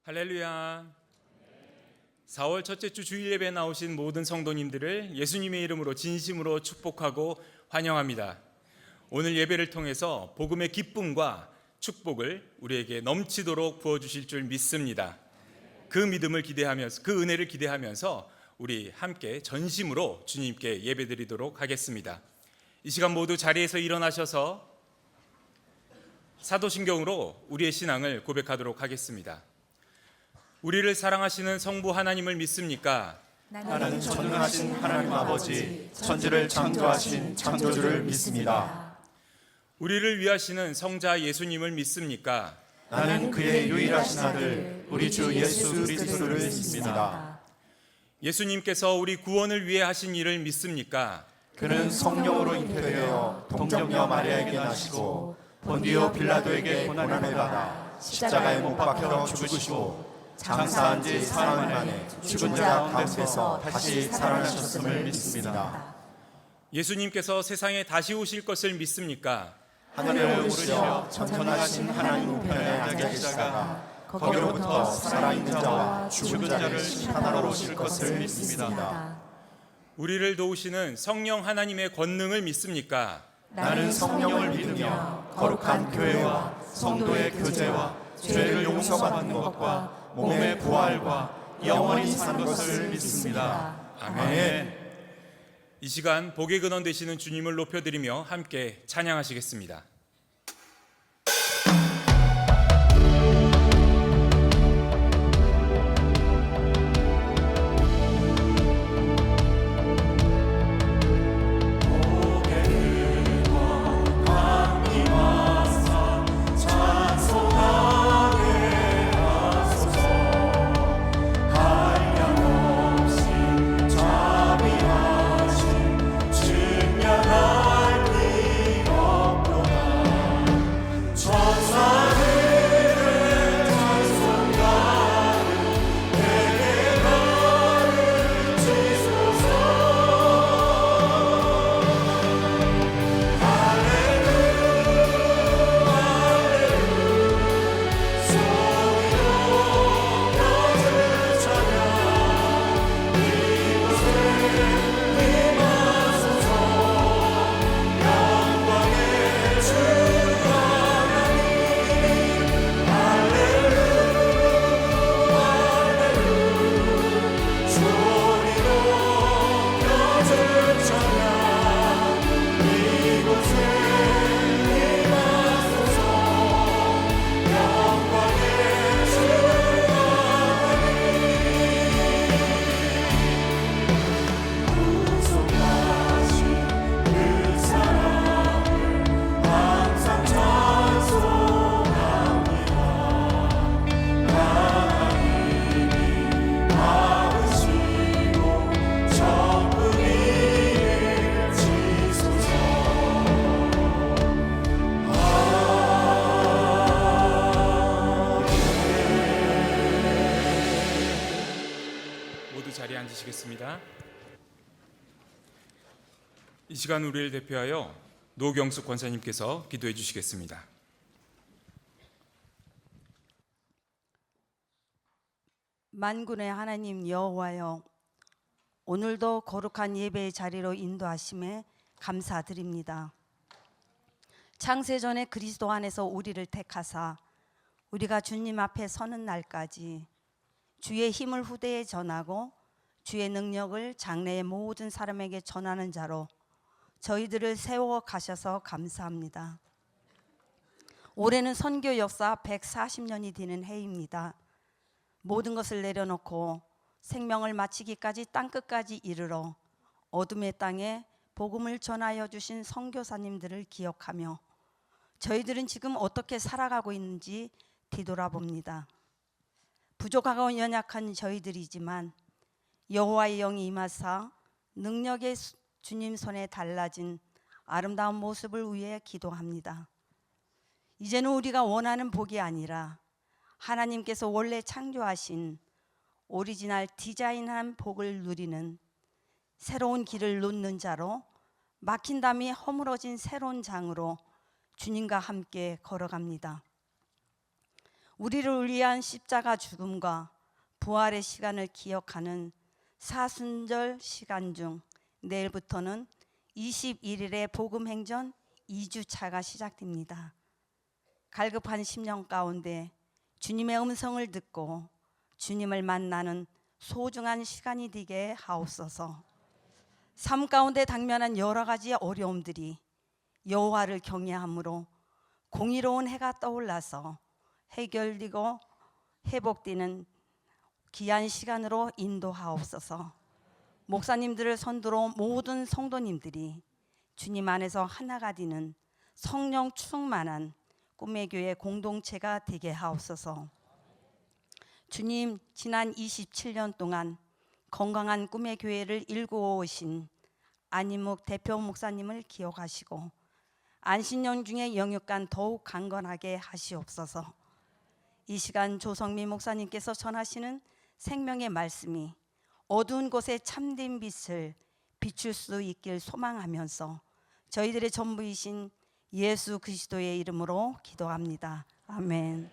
할렐루야. 4월 첫째 주 주일 예배에 나오신 모든 성도님들을 예수님의 이름으로 진심으로 축복하고 환영합니다. 오늘 예배를 통해서 복음의 기쁨과 축복을 우리에게 넘치도록 부어주실 줄 믿습니다. 그 믿음을 기대하면서, 그 은혜를 기대하면서 우리 함께 전심으로 주님께 예배드리도록 하겠습니다. 이 시간 모두 자리에서 일어나셔서 사도신경으로 우리의 신앙을 고백하도록 하겠습니다. 우리를 사랑하시는 성부 하나님을 믿습니까? 나는 전능하신 하나님 아버지, 천지를 창조하신 창조주를 믿습니다. 우리를 위하시는 성자 예수님을 믿습니까? 나는 그의 유일하신 아들, 우리 주 예수 그리스도를 믿습니다. 예수님께서 우리 구원을 위해 하신 일을 믿습니까? 그는 성령으로 잉태되어 동정녀 마리아에게 나시고 본디오 빌라도에게 고난을 받아 십자가에 못 박혀 죽으시고 장사한 지 사흘 만에 죽은 자 가운데서 다시 살아나셨음을 믿습니다. 예수님께서 세상에 다시 오실 것을 믿습니까? 하늘에 오르셔 전천하신 하나님 우편에 앉아 계시다가 거기로부터 살아있는 자와 죽은 자를 심판하러 오실 것을 믿습니다. 우리를 도우시는 성령 하나님의 권능을 믿습니까? 나는 성령을 믿으며 거룩한 교회와 성도의 교제와 죄를 용서받는 것과 몸의 부활과 영원히 사는 것을 믿습니다. 아멘. 이 시간 복의 근원 되시는 주님을 높여드리며 함께 찬양하시겠습니다. 자리에 앉으시겠습니다. 이 시간 우리를 대표하여 노경숙 권사님께서 기도해 주시겠습니다. 만군의 하나님 여호와여, 오늘도 거룩한 예배의 자리로 인도하심에 감사드립니다. 창세전에 그리스도 안에서 우리를 택하사 우리가 주님 앞에 서는 날까지 주의 힘을 후대에 전하고 주의 능력을 장래의 모든 사람에게 전하는 자로 저희들을 세워 가셔서 감사합니다. 올해는 선교 역사 140년이 되는 해입니다. 모든 것을 내려놓고 생명을 마치기까지 땅끝까지 이르러 어둠의 땅에 복음을 전하여 주신 선교사님들을 기억하며 저희들은 지금 어떻게 살아가고 있는지 뒤돌아봅니다. 부족하고 연약한 저희들이지만 여호와의 영이 임하사 능력의 주님 손에 달라진 아름다운 모습을 위해 기도합니다. 이제는 우리가 원하는 복이 아니라 하나님께서 원래 창조하신 오리지널 디자인한 복을 누리는 새로운 길을 놓는 자로 막힌 담이 허물어진 새로운 장으로 주님과 함께 걸어갑니다. 우리를 위한 십자가 죽음과 부활의 시간을 기억하는 사순절 시간 중 내일부터는 21일의 복음행전 2주차가 시작됩니다. 갈급한 심령 가운데 주님의 음성을 듣고 주님을 만나는 소중한 시간이 되게 하옵소서. 삶 가운데 당면한 여러 가지 어려움들이 여호와를 경외함으로 공의로운 해가 떠올라서 해결되고 회복되는 귀한 시간으로 인도하옵소서. 목사님들을 선두로 모든 성도님들이 주님 안에서 하나가 되는 성령 충만한 꿈의 교회 공동체가 되게 하옵소서. 주님, 지난 27년 동안 건강한 꿈의 교회를 일구어 오신 안희묵 대표 목사님을 기억하시고 안신년 중에 영육간 더욱 강건하게 하시옵소서. 이 시간 조성미 목사님께서 전하시는 생명의 말씀이 어두운 곳에 참된 빛을 비출 수 있길 소망하면서 저희들의 전부이신 예수 그리스도의 이름으로 기도합니다. 아멘.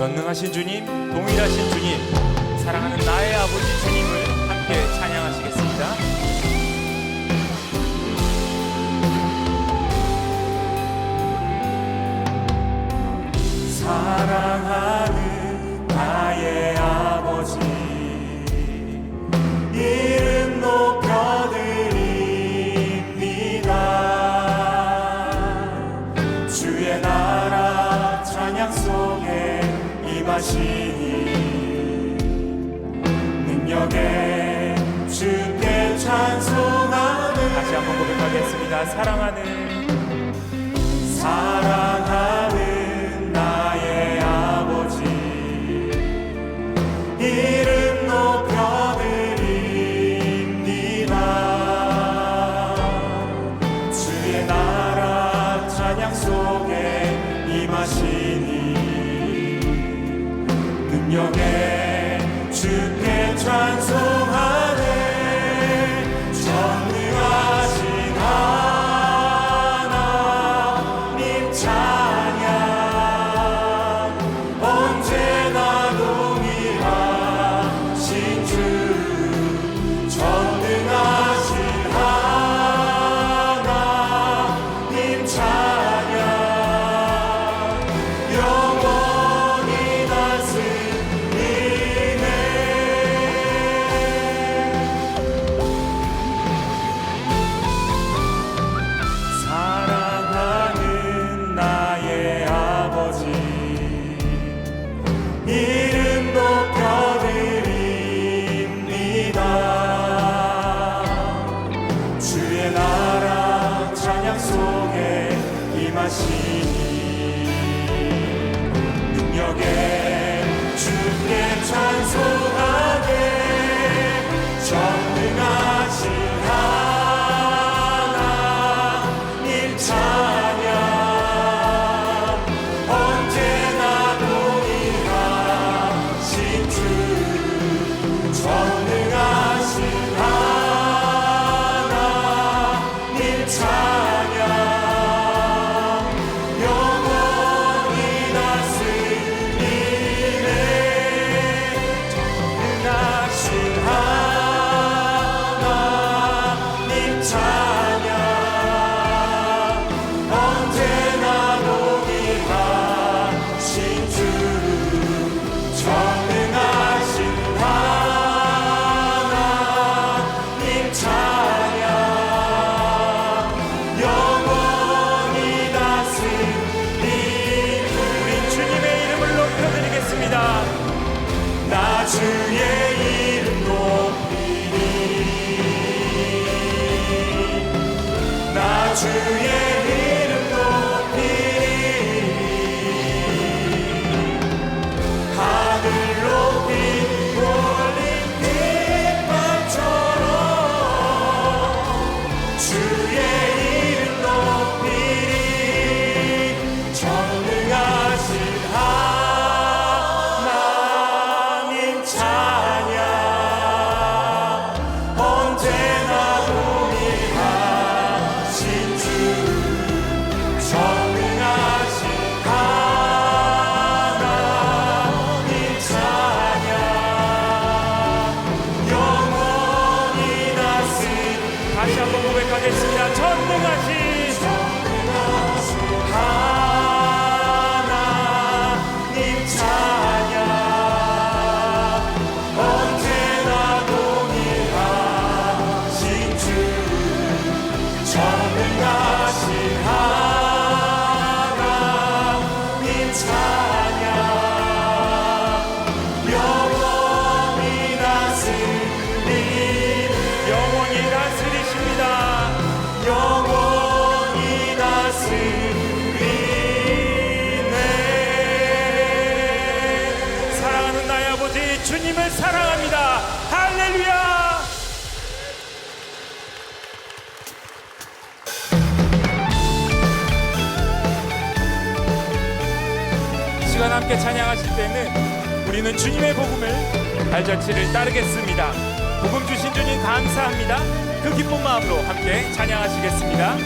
전능하신 주님, 동일하신 주님, 사랑하는 나의 아버지 주님을 함께 찬양하시겠습니다. 사랑하는 나의 아버지, 이름 높여드립니다. 주의 나라 찬양 속에 임하시니 능력에 주께 찬송하는, 다시 한번 고백하겠습니다. 사랑하는 나의 아버지, 이름 높여드립니다. 주의 나라 찬양 속에 임하시니 능력에 주께 찬송하네. 전능하신 하나님 찬양, 언제나 동일하신 주. 전능하신 하나님 찬양, 영원히 다스리네. 사랑하는 나의 아버지, 이름 높여드립니다. 주의 나라 찬양 속에 임하시니 능력에 주께 찬송하게. 전능하신 하나님 찬양, 언제나 동일하신 주. 전능하신 하나님 찬양, 영원히 다스리네. 전능하신 하나님 찬양, 언제나 동일하신 주. 전능하신 하나님 찬양, 영원히 다스리네. 우리 주님의 이름을 높여드리겠습니다. 나 주의 이름 높이니, 나 주의 이름 높이니. 하늘 높이 올린 빛발처럼 주의 이름 높이니. 전능하신 하나님 찬양, 언제나 동일하신 주. 전능하신 하나님 찬양, 영원히 다스리네. 다시 한번 고백하겠습니다. 전능하신 하나님 찬양, 언제나 동일하신 주. 전능하신 하나님 찬양, 영원히 다스리네. 영원히 다스리십니다. 영원히 다스리네. 사랑하는 나의 아버지 주님을 사랑합니다. 할렐루야. 시간 함께 찬양하실 때는 우리는 주님의 복음을 발자취를 따르겠습니다. 복음 주신 주님 감사합니다. 그 기쁜 마음으로 함께 찬양하시겠습니다.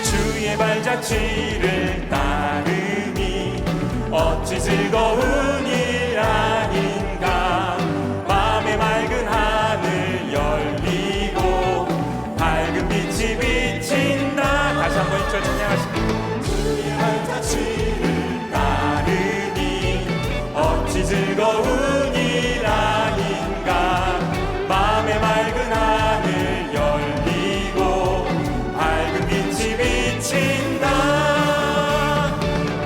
주의 발자취를 따르니 어찌 즐거운 일 아닌가. 마음의 맑은 하늘 열리고 밝은 빛이 비친다. 다시 한번 1절 찬양하십니다. 주의 발자취를 따르니 어찌 즐거운 일 아닌가. 마음의 맑은 하늘 열리고 밝은 빛이 비친다.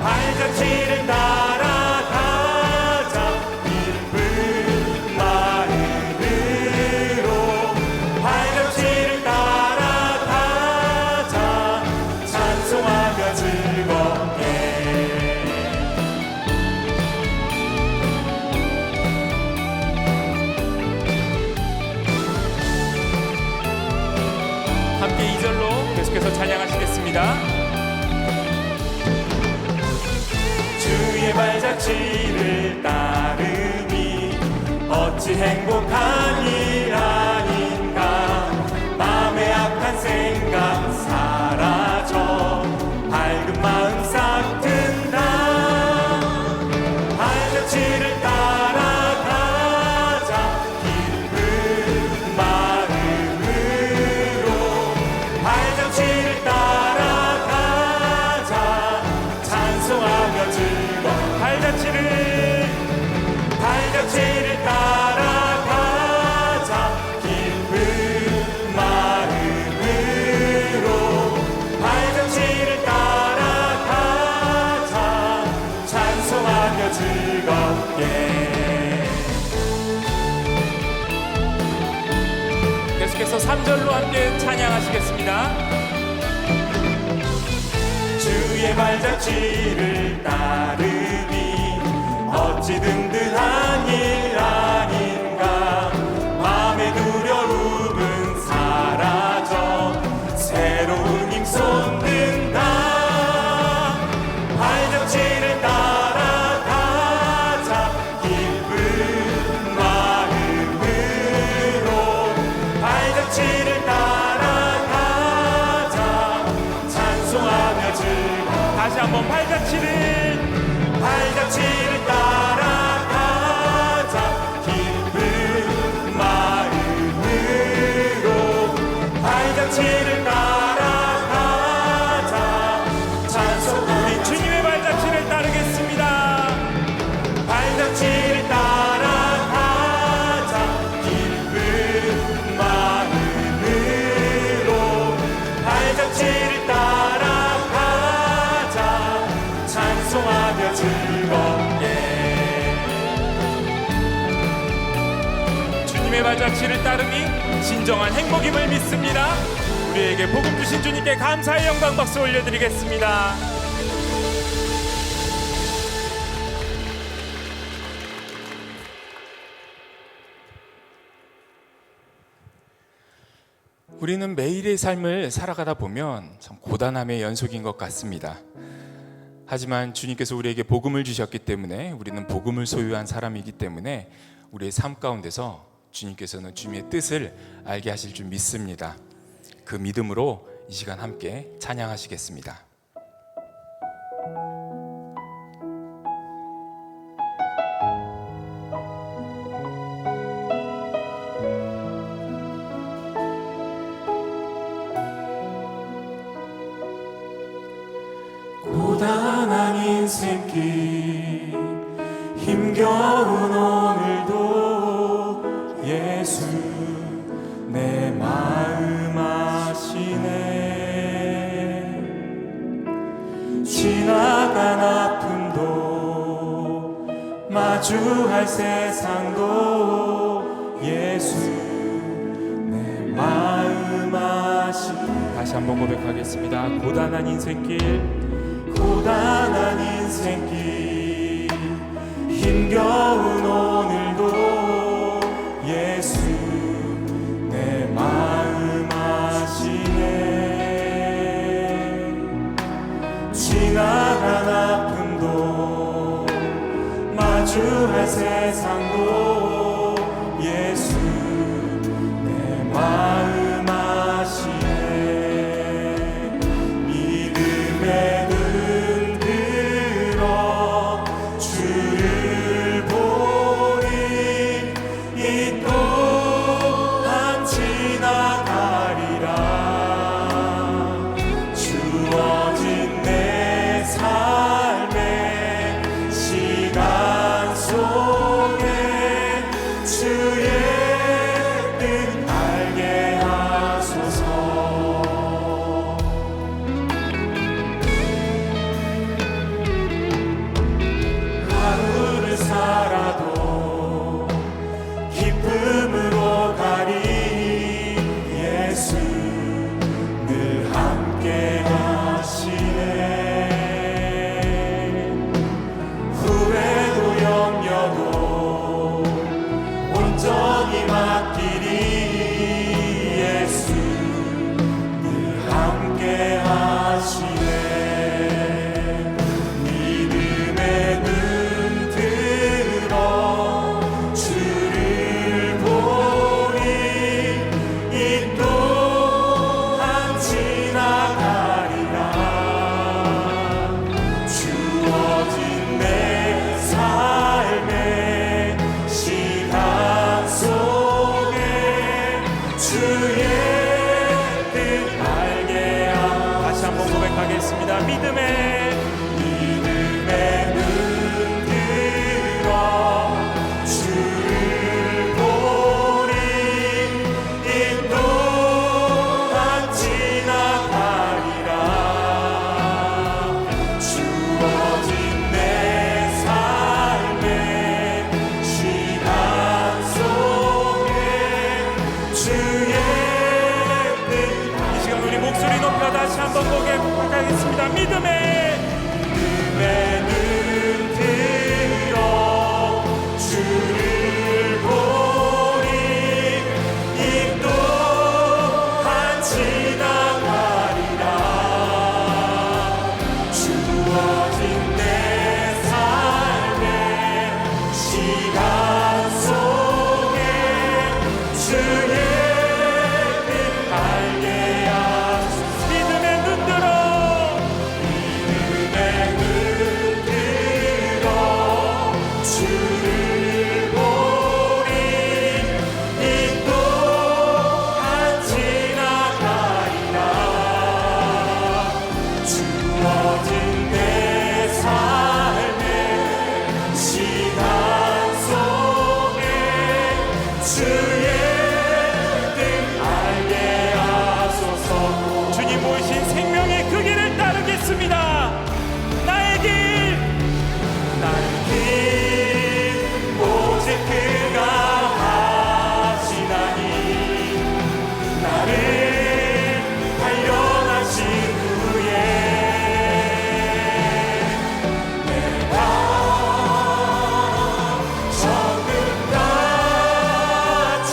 발자취를 따라가자 기쁜 마음으로. 발자취를 따라가자 찬송하며 즐겁게. 함께 2절로 계속해서 찬양하시겠습니다. 주의 발자취를 따르니 어찌 행복한 일 아닌가. 마음의 악한 생각 사라져 밝은 마음 싹 든다. 발자취를 따라가자 기쁜 마음으로. 발자취를 따라가자 찬송하며 즐거. 발자취를 따라가자 기쁜 마음으로. 발자취를 따라가자 찬송하며 즐겁게. 계속해서 3절로 함께 찬양하시겠습니다. 주의 발자취를 따르니 어찌 든든한 일 아닌가. 마음의 두려움은 사라져 새로운 힘 솟는다. 발자취를 따라가자 기쁜 마음으로. 발자취를 따라가자 찬송하며 즐거. 다시 한번 발자취를 따라가자 기쁜 마음으로. 발자취를 따라가자 찬송. 우리 주님의 발자취를 따르겠습니다. 발자취를 따라가자 기쁜 마음으로. 발자취를 따라가자 찬송하며 즐겁게. 주님의 발자취를 따르니 진정한 행복임을 믿습니다. 우리에게 복음 주신 주님께 감사의 영광 박수 올려드리겠습니다. 우리는 매일의 삶을 살아가다 보면 참 고단함의 연속인 것 같습니다. 하지만 주님께서 우리에게 복음을 주셨기 때문에, 우리는 복음을 소유한 사람이기 때문에 우리의 삶 가운데서 주님께서는 주님의 뜻을 알게 하실 줄 믿습니다. 그 믿음으로 이 시간 함께 찬양하시겠습니다. 고단한 인생길 힘겨운 오늘도 예수 내 마음 아시네. 지나간 아픔도 마주할 세상도 예수 내 마음 아시네. 다시 한번 고백하겠습니다. 고단한 인생길 고단한 인생길 힘겨운 오늘도 예수 내 마음 아시네. 지나간 아픔도 마주할 세상도 예수 내 마음 아시네. 믿음의 눈 들어 주의 뜻 알게 하소서. 하루를 살아도 기쁨으로 가리. 예수 늘 함께 하시네. 후회도 염려도 온전히 맡기리. 예수 늘 함께 하시네. 믿음의 눈 들어 주를 보리. 이 또한 지나가리라. 주어진 내 삶의 시간 속에 주의 뜻 알게 다시 한번 고백하겠습니다. 믿음의 눈 들어 주를 보리. 이 또한 지나가리라. 주어진 내 삶의 시간 속에 주의 뜻. 이 시간 우리 목소리 높여 다시 한번 고백하겠습니다. 믿음의 눈 들어 주를 보리. 이 또한 지나가리라. 주어진 내 삶의 시간 속에 주의 뜻 알게 하소서. 믿음의 눈 들어 믿음의 눈 들어 주를 보리. 이 또한 지나가리라. 주어진 내 삶의 시간 속에 주의 뜻 알게 하소서. 주님 모이신 생명의 그 길을 따르겠습니다. 나의 길 나의 길 오직 그가 하시나니. 나를 단련하신 후에 내가 정금같이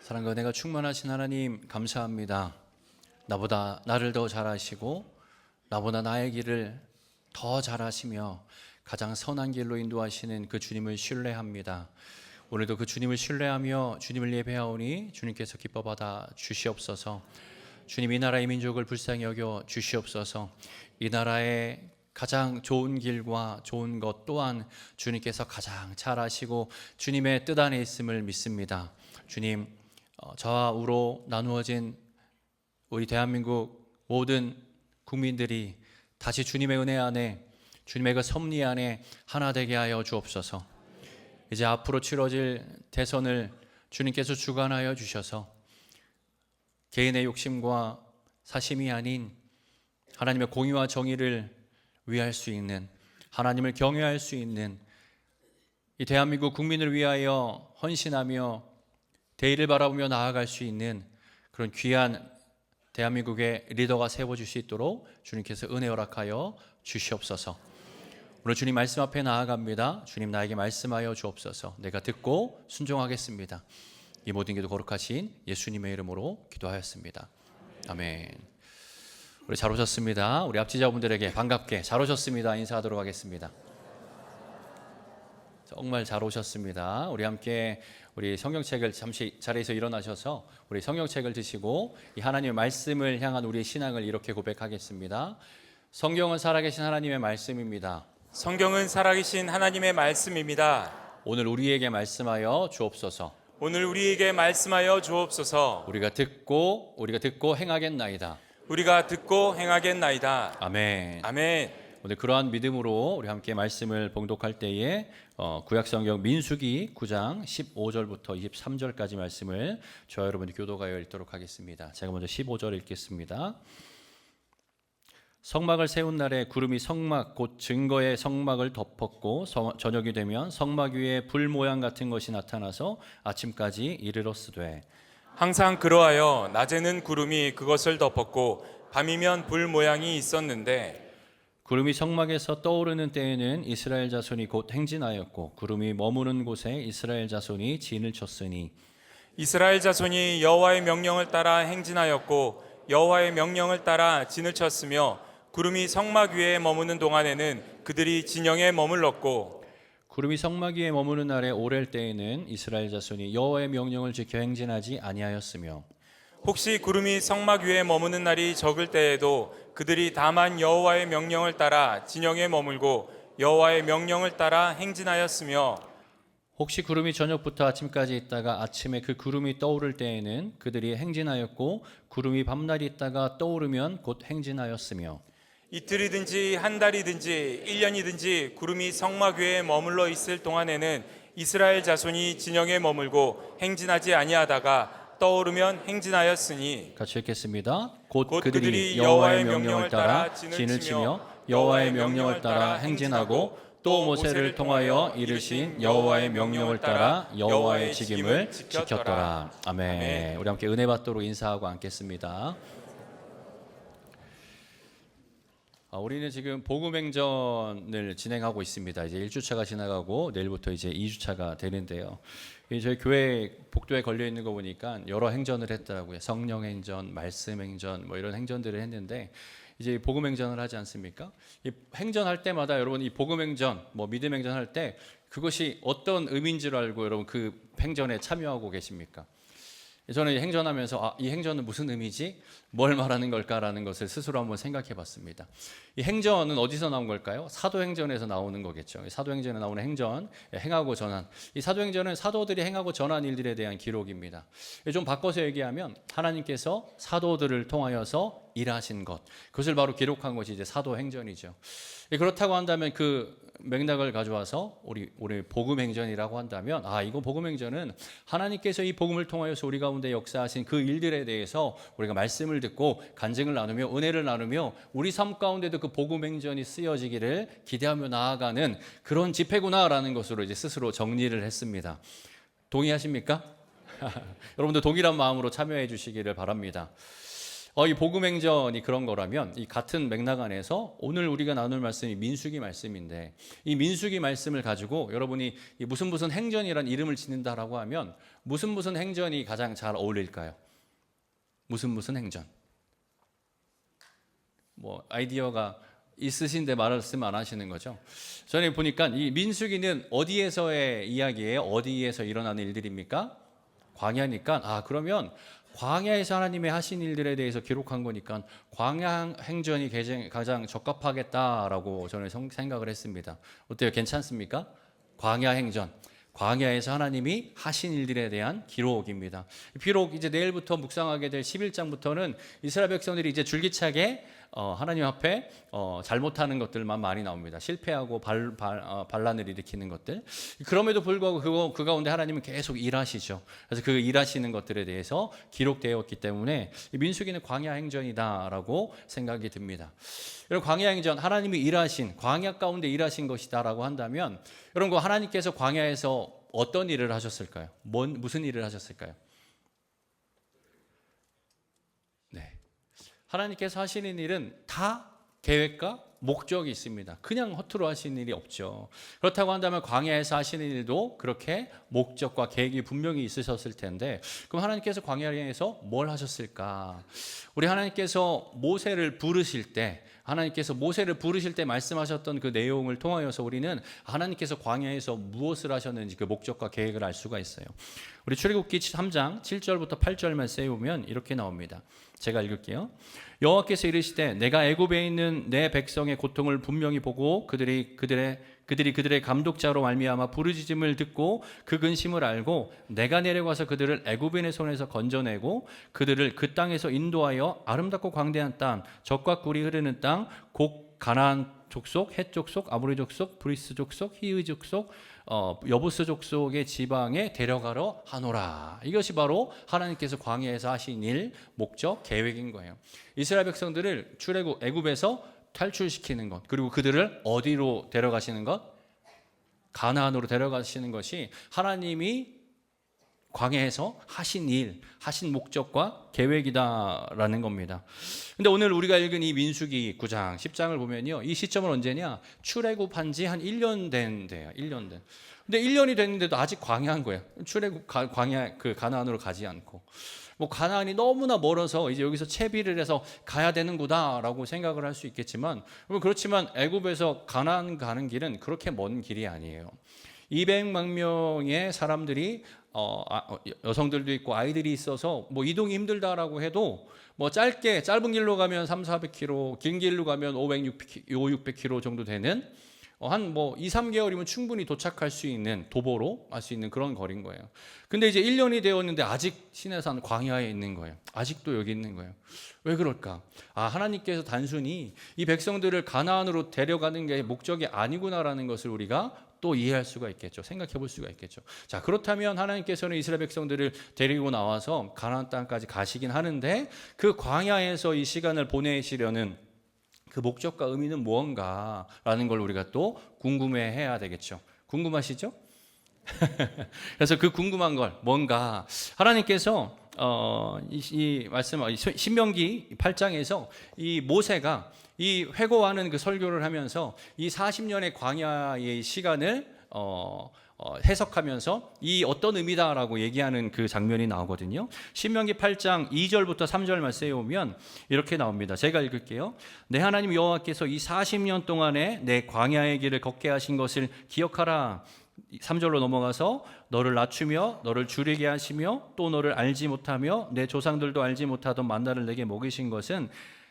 사랑과 은혜가 충만하신 하나님 감사합니다. 나보다 나를 더 잘 아시고 나보다 나의 길을 더 잘 아시며 가장 선한 길로 인도하시는 그 주님을 신뢰합니다. 오늘도 그 주님을 신뢰하며 주님을 예배하오니 주님께서 기뻐 받아 주시옵소서. 주님, 이 나라의 민족을 불쌍히 여겨 주시옵소서. 이 나라의 가장 좋은 길과 좋은 것 또한 주님께서 가장 잘 아시고 주님의 뜻 안에 있음을 믿습니다. 주님, 저와 우로 나누어진 우리 대한민국 모든 국민들이 다시 주님의 은혜 안에, 주님의 그 섭리 안에 하나 되게 하여 주옵소서. 이제 앞으로 치러질 대선을 주님께서 주관하여 주셔서 개인의 욕심과 사심이 아닌 하나님의 공의와 정의를 위할 수 있는, 하나님을 경외할 수 있는 이 대한민국 국민을 위하여 헌신하며 대의를 바라보며 나아갈 수 있는 그런 귀한 대한민국의 리더가 세워질 수 있도록 주님께서 은혜 허락하여 주시옵소서. 오늘 주님 말씀 앞에 나아갑니다. 주님, 나에게 말씀하여 주옵소서. 내가 듣고 순종하겠습니다. 이 모든 기도 거룩하신 예수님의 이름으로 기도하였습니다. 아멘. 우리 잘 오셨습니다. 우리 앞지자분들에게 반갑게 잘 오셨습니다 인사하도록 하겠습니다. 정말 잘 오셨습니다. 우리 함께 우리 성경책을 잠시 자리에서 일어나셔서 우리 성경책을 드시고 이 하나님의 말씀을 향한 우리의 신앙을 이렇게 고백하겠습니다. 성경은 살아계신 하나님의 말씀입니다. 성경은 살아계신 하나님의 말씀입니다. 오늘 우리에게 말씀하여 주옵소서. 오늘 우리에게 말씀하여 주옵소서. 우리가 듣고 행하겠나이다. 우리가 듣고 행하겠나이다. 아멘. 아멘. 오늘 그러한 믿음으로 우리 함께 말씀을 봉독할 때에 구약성경 민수기 9장 15절부터 23절까지 말씀을 저와 여러분이 교도하여 읽도록 하겠습니다. 제가 먼저 15절 읽겠습니다. 성막을 세운 날에 구름이 성막 곧 증거의 성막을 덮었고 저녁이 되면 성막 위에 불 모양 같은 것이 나타나서 아침까지 이르렀으되 항상 그러하여 낮에는 구름이 그것을 덮었고 밤이면 불 모양이 있었는데 구름이 성막에서 떠오르는 때에는 이스라엘 자손이 곧 행진하였고 구름이 머무는 곳에 이스라엘 자손이 진을 쳤으니 이스라엘 자손이 여호와의 명령을 따라 행진하였고 여호와의 명령을 따라 진을 쳤으며 구름이 성막 위에 머무는 동안에는 그들이 진영에 머물렀고 구름이 성막 위에 머무는 날에 오랠 때에는 이스라엘 자손이 여호와의 명령을 지켜 행진하지 아니하였으며 혹시 구름이 성막 위에 머무는 날이 적을 때에도 그들이 다만 여호와의 명령을 따라 진영에 머물고 여호와의 명령을 따라 행진하였으며 혹시 구름이 저녁부터 아침까지 있다가 아침에 그 구름이 떠오를 때에는 그들이 행진하였고 구름이 밤낮 있다가 떠오르면 곧 행진하였으며 이틀이든지 한 달이든지 1년이든지 구름이 성막 위에 머물러 있을 동안에는 이스라엘 자손이 진영에 머물고 행진하지 아니하다가 떠오르면 행진하였으니 같이 읽겠습니다. 곧 그들이 그들이 여호와의 명령을 따라 진을 치며 여호와의 명령을 따라 행진하고 또 모세를 통하여 이르신 여호와의 명령을 따라 여호와의 직임을 지켰더라. 아멘. 우리 함께 은혜 받도록 인사하고 앉겠습니다. 우리는 지금 복음행전을 진행하고 있습니다. 이제 1주차가 지나가고 내일부터 이제 2주차가 되는데요. 저희 교회 복도에 걸려 있는 거 보니까 여러 행전을 했더라고요. 성령행전, 말씀행전 뭐 이런 행전들을 했는데 이제 복음행전을 하지 않습니까? 이 행전할 때마다 여러분 이 복음행전, 뭐 믿음행전 할 때 그것이 어떤 의미인 줄 알고 여러분 그 행전에 참여하고 계십니까? 저는 행전하면서 이 행전은 무슨 의미지? 뭘 말하는 걸까라는 것을 스스로 한번 생각해 봤습니다. 이 행전은 어디서 나온 걸까요? 사도행전에서 나오는 거겠죠. 사도행전에 나오는 행전, 행하고 전한. 이 사도행전은 사도들이 행하고 전한 일들에 대한 기록입니다. 좀 바꿔서 얘기하면 하나님께서 사도들을 통하여서 일하신 것, 그것을 바로 기록한 것이 이제 사도행전이죠. 그렇다고 한다면 그 맥락을 가져와서 우리 복음행전이라고 한다면 이거 복음행전은 하나님께서 이 복음을 통하여서 우리 가운데 역사하신 그 일들에 대해서 우리가 말씀을 듣고 간증을 나누며 은혜를 나누며 우리 삶 가운데도 그 복음행전이 쓰여지기를 기대하며 나아가는 그런 집회구나라는 것으로 이제 스스로 정리를 했습니다. 동의하십니까? 여러분들 동일한 마음으로 참여해 주시기를 바랍니다. 이 복음행전이 그런 거라면 이 같은 맥락 안에서 오늘 우리가 나눌 말씀이 민수기 말씀인데, 이 민수기 말씀을 가지고 여러분이 이 무슨 행전이란 이름을 짓는다라고 하면 무슨 행전이 가장 잘 어울릴까요? 무슨 행전? 뭐 아이디어가 있으신데 말씀을 안 하시는 거죠. 저는 보니까 이 민수기는 어디에서의 이야기예요? 어디에서 일어나는 일들입니까? 광야니까 그러면 광야에서 하나님의 하신 일들에 대해서 기록한 거니까 광야 행전이 가장 적합하겠다라고 저는 생각을 했습니다. 어때요? 괜찮습니까? 광야 행전, 광야에서 하나님이 하신 일들에 대한 기록입니다. 비록 이제 내일부터 묵상하게 될 11장부터는 이스라엘 백성들이 이제 줄기차게 하나님 앞에 잘못하는 것들만 많이 나옵니다. 실패하고 반란을 일으키는 것들. 그럼에도 불구하고 그 가운데 하나님은 계속 일하시죠. 그래서 그 일하시는 것들에 대해서 기록되었기 때문에 민수기는 광야 행전이다라고 생각이 듭니다. 여러분, 광야 행전, 하나님이 일하신, 광야 가운데 일하신 것이다라고 한다면 여러분, 하나님께서 광야에서 어떤 일을 하셨을까요? 무슨 일을 하셨을까요? 하나님께서 하시는 일은 다 계획과 목적이 있습니다. 그냥 허투루 하시는 일이 없죠. 그렇다고 한다면 광야에서 하시는 일도 그렇게 목적과 계획이 분명히 있으셨을 텐데, 그럼 하나님께서 광야에서 뭘 하셨을까? 우리 하나님께서 모세를 부르실 때 말씀하셨던 그 내용을 통하여서 우리는 하나님께서 광야에서 무엇을 하셨는지 그 목적과 계획을 알 수가 있어요. 우리 출애굽기 3장 7절부터 8절만 세우면 이렇게 나옵니다. 제가 읽을게요. 여호와께서 이르시되 내가 애굽에 있는 내 백성의 고통을 분명히 보고 그들이 그들의 감독자로 말미암아 부르짖음을 듣고 그 근심을 알고 내가 내려가서 그들을 애굽인의 손에서 건져내고 그들을 그 땅에서 인도하여 아름답고 광대한 땅, 젖과 꿀이 흐르는 땅, 곧 가나안 족속, 헷 족속, 아모리 족속, 브리스 족속, 히의 족속, 여부스 족속의 지방에 데려가러 하노라. 이것이 바로 하나님께서 광야에서 하신 일, 목적, 계획인 거예요. 이스라엘 백성들을 애굽에서 탈출시키는 것, 그리고 그들을 어디로 데려가시는 것? 가나안으로 데려가시는 것이 하나님이 광야에서 하신 일, 하신 목적과 계획이다라는 겁니다. 근데 오늘 우리가 읽은 이 민수기 9장, 10장을 보면요, 이 시점은 언제냐? 출애굽한 지 한 1년 된대요. 1년 된. 근데 1년이 됐는데도 아직 광야한 거예요. 출애굽 광야 가나안으로 가지 않고. 뭐 가나안이 너무나 멀어서 이제 여기서 채비를 해서 가야 되는구나라고 생각을 할 수 있겠지만, 그렇지만 애굽에서 가나안 가는 길은 그렇게 먼 길이 아니에요. 200만 명의 사람들이 여성들도 있고 아이들이 있어서 뭐 이동이 힘들다라고 해도 뭐 짧은 길로 가면 300-400km, 긴 길로 가면 500-600km 정도 되는 한 뭐 2-3개월이면 충분히 도착할 수 있는, 도보로 할 수 있는 그런 거리인 거예요. 근데 이제 1년이 되었는데 아직 시내산 광야에 있는 거예요. 아직도 여기 있는 거예요. 왜 그럴까? 하나님께서 단순히 이 백성들을 가나안으로 데려가는 게 목적이 아니구나라는 것을 우리가 또 이해할 수가 있겠죠. 생각해 볼 수가 있겠죠. 자, 그렇다면 하나님께서는 이스라엘 백성들을 데리고 나와서 가나안 땅까지 가시긴 하는데 그 광야에서 이 시간을 보내시려는 그 목적과 의미는 무언가라는 걸 우리가 또 궁금해해야 되겠죠. 궁금하시죠? 그래서 그 궁금한 걸 뭔가 하나님께서 이 말씀 신명기 8장에서 이 모세가 이 회고하는 그 설교를 하면서 이 40년의 광야의 시간을 해석하면서 이 어떤 의미다라고 얘기하는 그 장면이 나오거든요. 신명기 8장 2절부터 3절만 세우면 이렇게 나옵니다. 제가 읽을게요. 내 하나님 여호와께서 이 40년 동안에 내 광야의 길을 걷게 하신 것을 기억하라. 3절로 넘어가서 너를 낮추며 너를 줄이게 하시며 또 너를 알지 못하며 내 조상들도 알지 못하던 만나를 내게 먹이신 것은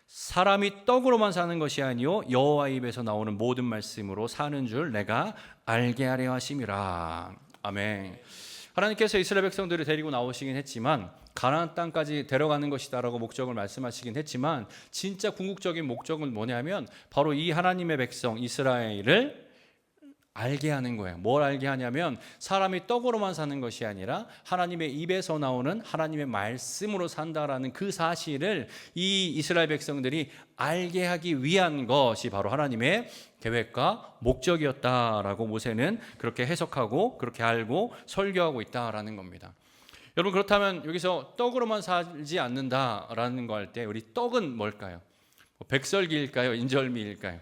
사람이 떡으로만 사는 것이 아니요 여호와 입에서 나오는 모든 말씀으로 사는 줄 내가 알게 하려 하심이라. 아멘. 하나님께서 이스라엘 백성들을 데리고 나오시긴 했지만 가나안 땅까지 데려가는 것이다라고 목적을 말씀하시긴 했지만 진짜 궁극적인 목적은 뭐냐면 바로 이 하나님의 백성 이스라엘을 알게 하는 거예요. 뭘 알게 하냐면 사람이 떡으로만 사는 것이 아니라 하나님의 입에서 나오는 하나님의 말씀으로 산다라는 그 사실을 이 이스라엘 백성들이 알게 하기 위한 것이 바로 하나님의 계획과 목적이었다라고 모세는 그렇게 해석하고 그렇게 알고 설교하고 있다라는 겁니다. 여러분 그렇다면 여기서 떡으로만 살지 않는다라는 거 할 때 우리 떡은 뭘까요? 백설기일까요? 인절미일까요?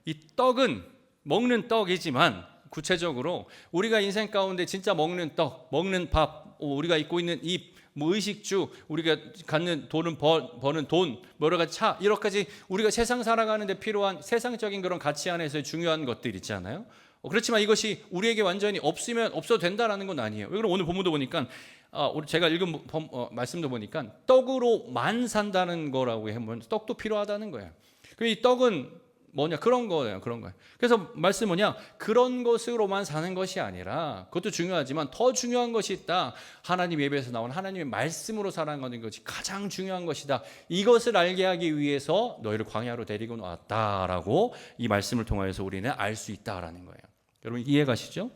이 떡은 먹는 떡이지만 구체적으로 우리가 인생 가운데 진짜 먹는 떡, 먹는 밥, 우리가 입고 있는 입, 의식주, 우리가 갖는 돈은 버는 돈, 여러 가지 차, 이렇게까지 우리가 세상 살아가는데 필요한 세상적인 그런 가치 안에서의 중요한 것들 있잖아요. 그렇지만 이것이 우리에게 완전히 없으면 없어도 된다라는 건 아니에요. 그럼 오늘 본문도 보니까 제가 읽은 말씀도 보니까 떡으로만 산다는 거라고 하면 떡도 필요하다는 거예요. 이 떡은 뭐냐? 그런 거예요. 그런 거예요. 그래서 말씀 뭐냐? 그런 것으로만 사는 것이 아니라 그것도 중요하지만 더 중요한 것이 있다. 하나님 예배에서 나온 하나님의 말씀으로 살아가는 것이 가장 중요한 것이다. 이것을 알게 하기 위해서 너희를 광야로 데리고 나왔다라고 이 말씀을 통하여서 우리는 알 수 있다라는 거예요. 여러분 이해가시죠?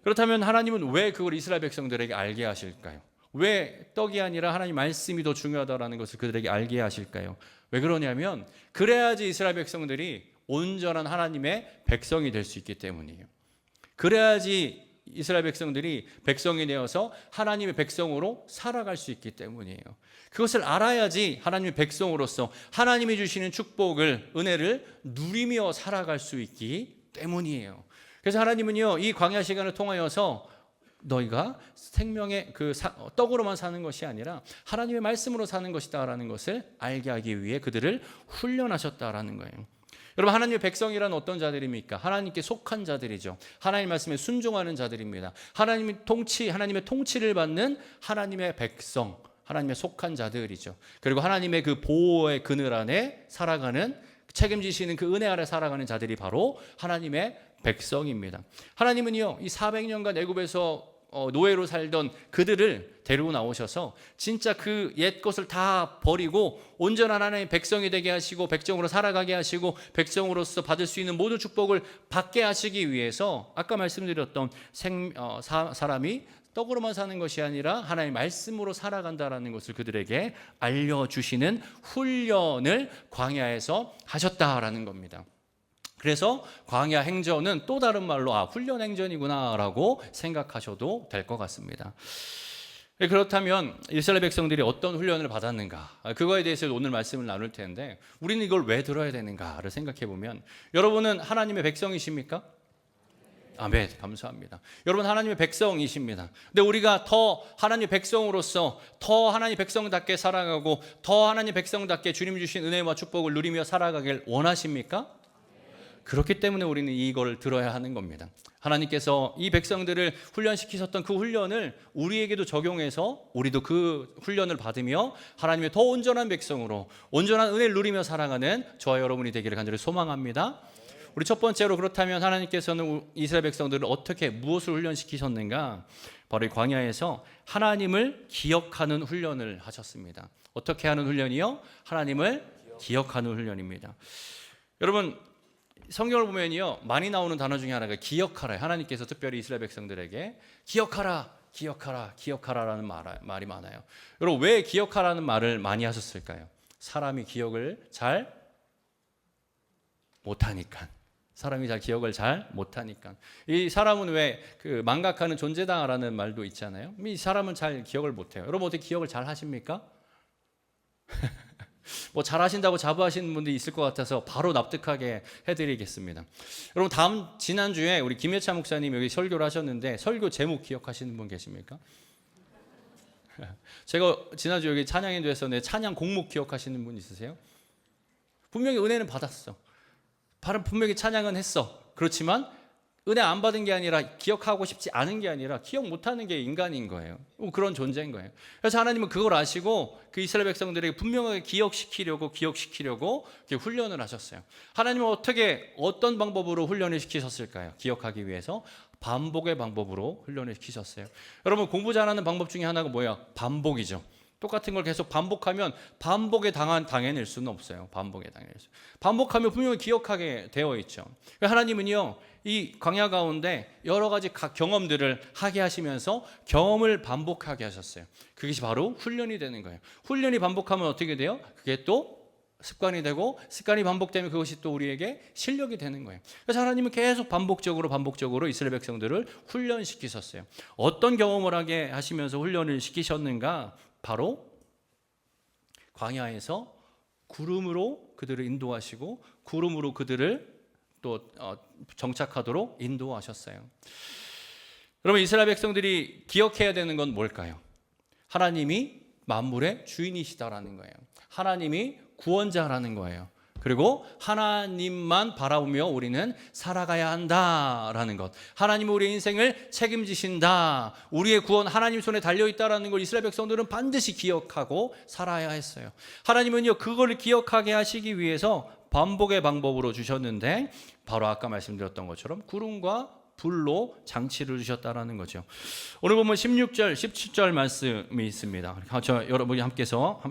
그렇다면 하나님은 왜 그걸 이스라엘 백성들에게 알게 하실까요? 왜 떡이 아니라 하나님 말씀이 더 중요하다라는 것을 그들에게 알게 하실까요? 왜 그러냐면 그래야지 이스라엘 백성들이 온전한 하나님의 백성이 될 수 있기 때문이에요. 그래야지 이스라엘 백성들이 백성이 되어서 하나님의 백성으로 살아갈 수 있기 때문이에요. 그것을 알아야지 하나님의 백성으로서 하나님이 주시는 축복을, 은혜를 누리며 살아갈 수 있기 때문이에요. 그래서 하나님은요, 이 광야 시간을 통하여서 너희가 생명의 떡으로만 사는 것이 아니라 하나님의 말씀으로 사는 것이다라는 것을 알게 하기 위해 그들을 훈련하셨다라는 거예요. 여러분 하나님의 백성이란 어떤 자들입니까? 하나님께 속한 자들이죠. 하나님 말씀에 순종하는 자들입니다. 하나님의 통치를 받는 하나님의 백성, 하나님의 속한 자들이죠. 그리고 하나님의 그 보호의 그늘 안에 살아가는, 책임지시는 그 은혜 아래 살아가는 자들이 바로 하나님의 백성입니다. 하나님은요, 이 400년간 애굽에서 노예로 살던 그들을 데리고 나오셔서 진짜 그 옛 것을 다 버리고 온전한 하나님의 백성이 되게 하시고 백성으로 살아가게 하시고 백성으로서 받을 수 있는 모든 축복을 받게 하시기 위해서 아까 말씀드렸던 사람이 떡으로만 사는 것이 아니라 하나님의 말씀으로 살아간다라는 것을 그들에게 알려주시는 훈련을 광야에서 하셨다라는 겁니다. 그래서 광야 행전은 또 다른 말로 훈련 행전이구나라고 생각하셔도 될 것 같습니다. 그렇다면 이스라엘 백성들이 어떤 훈련을 받았는가, 그거에 대해서 오늘 말씀을 나눌 텐데 우리는 이걸 왜 들어야 되는가를 생각해 보면, 여러분은 하나님의 백성이십니까? 아멘, 감사합니다. 여러분 하나님의 백성이십니다. 근데 우리가 더 하나님의 백성으로서 더 하나님의 백성답게 살아가고 더 하나님의 백성답게 주님 주신 은혜와 축복을 누리며 살아가길 원하십니까? 그렇기 때문에 우리는 이걸 들어야 하는 겁니다. 하나님께서 이 백성들을 훈련시키셨던 그 훈련을 우리에게도 적용해서 우리도 그 훈련을 받으며 하나님의 더 온전한 백성으로 온전한 은혜를 누리며 살아가는 저와 여러분이 되기를 간절히 소망합니다. 우리 첫 번째로, 그렇다면 하나님께서는 이스라엘 백성들을 어떻게, 무엇을 훈련시키셨는가? 바로 이 광야에서 하나님을 기억하는 훈련을 하셨습니다. 어떻게 하는 훈련이요? 하나님을 기억하는 훈련입니다. 여러분 성경을 보면요, 많이 나오는 단어 중에 하나가 기억하라. 하나님께서 특별히 이스라엘 백성들에게 기억하라라는 말이 많아요. 여러분 왜 기억하라는 말을 많이 하셨을까요? 사람이 기억을 잘 못하니까. 이 사람은 왜 그 망각하는 존재다라는 말도 있잖아요. 이 사람은 잘 기억을 못해요. 여러분 어떻게 기억을 잘 하십니까? 뭐 잘하신다고 자부하시는 분들이 있을 것 같아서 바로 납득하게 해드리겠습니다. 여러분 지난주에 우리 김예찬 목사님 여기 설교를 하셨는데 설교 제목 기억하시는 분 계십니까? 제가 지난주 여기 찬양인도 했었는데 찬양 곡목 기억하시는 분 있으세요? 분명히 은혜는 받았어. 분명히 찬양은 했어. 그렇지만 은혜 안 받은 게 아니라, 기억하고 싶지 않은 게 아니라 기억 못하는 게 인간인 거예요. 그런 존재인 거예요. 그래서 하나님은 그걸 아시고 그 이스라엘 백성들에게 분명하게 기억시키려고 이렇게 훈련을 하셨어요. 하나님은 어떤 방법으로 훈련을 시키셨을까요? 기억하기 위해서 반복의 방법으로 훈련을 시키셨어요. 여러분 공부 잘하는 방법 중에 하나가 뭐예요? 반복이죠. 똑같은 걸 계속 반복하면 반복에 당해낼 수는 없어요. 반복하면 분명히 기억하게 되어 있죠. 하나님은요, 이 광야 가운데 여러 가지 각 경험들을 하게 하시면서 경험을 반복하게 하셨어요. 그것이 바로 훈련이 되는 거예요. 훈련이 반복하면 어떻게 돼요? 그게 또 습관이 되고 습관이 반복되면 그것이 또 우리에게 실력이 되는 거예요. 그래서 하나님은 계속 반복적으로 이스라엘 백성들을 훈련시키셨어요. 어떤 경험을 하게 하시면서 훈련을 시키셨는가? 바로 광야에서 구름으로 그들을 인도하시고 구름으로 그들을 또 정착하도록 인도하셨어요. 여러분, 이스라엘 백성들이 기억해야 되는 건 뭘까요? 하나님이 만물의 주인이시다라는 거예요. 하나님이 구원자라는 거예요. 그리고 하나님만 바라보며 우리는 살아가야 한다라는 것. 하나님은 우리의 인생을 책임지신다. 우리의 구원 하나님 손에 달려있다라는 걸 이스라엘 백성들은 반드시 기억하고 살아야 했어요. 하나님은요, 그걸 기억하게 하시기 위해서 반복의 방법으로 주셨는데 바로 아까 말씀드렸던 것처럼 구름과 불로 장치를 주셨다라는 거죠. 오늘 보면 16절, 17절 말씀이 있습니다. 여러분께서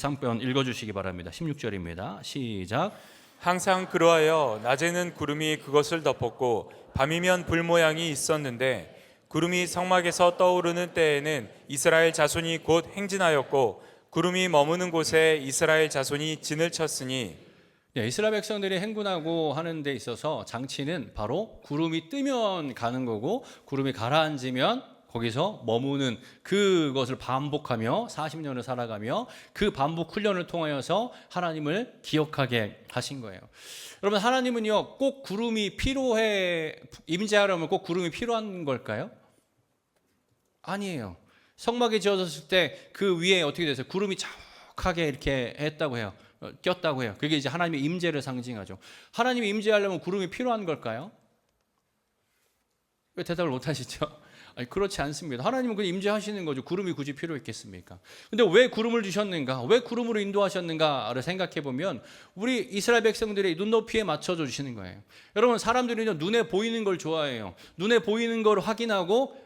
한번 읽어주시기 바랍니다. 16절입니다. 시작. 항상 그러하여 낮에는 구름이 그것을 덮었고 밤이면 불 모양이 있었는데 구름이 성막에서 떠오르는 때에는 이스라엘 자손이 곧 행진하였고 구름이 머무는 곳에 이스라엘 자손이 진을 쳤으니. 이스라엘 백성들이 행군하고 하는 데 있어서 장치는 바로 구름이 뜨면 가는 거고 구름이 가라앉으면 거기서 머무는 그것을 반복하며 40년을 살아가며 그 반복 훈련을 통하여서 하나님을 기억하게 하신 거예요. 여러분, 하나님은요 꼭 구름이 필요해, 임재하려면 꼭 구름이 필요한 걸까요? 아니에요. 성막이 지어졌을 때 그 위에 어떻게 됐어요? 구름이 자욱하게 이렇게 했다고 해요. 꼈다고 해요. 그게 이제 하나님의 임재를 상징하죠. 하나님이 임재하려면 구름이 필요한 걸까요? 왜 대답을 못 하시죠? 아니, 그렇지 않습니다. 하나님은 그냥 임재하시는 거죠. 구름이 굳이 필요했겠습니까? 근데 왜 구름을 주셨는가? 왜 구름으로 인도하셨는가를 생각해 보면 우리 이스라엘 백성들의 눈높이에 맞춰져 주시는 거예요. 여러분, 사람들이 눈에 보이는 걸 좋아해요. 눈에 보이는 걸 확인하고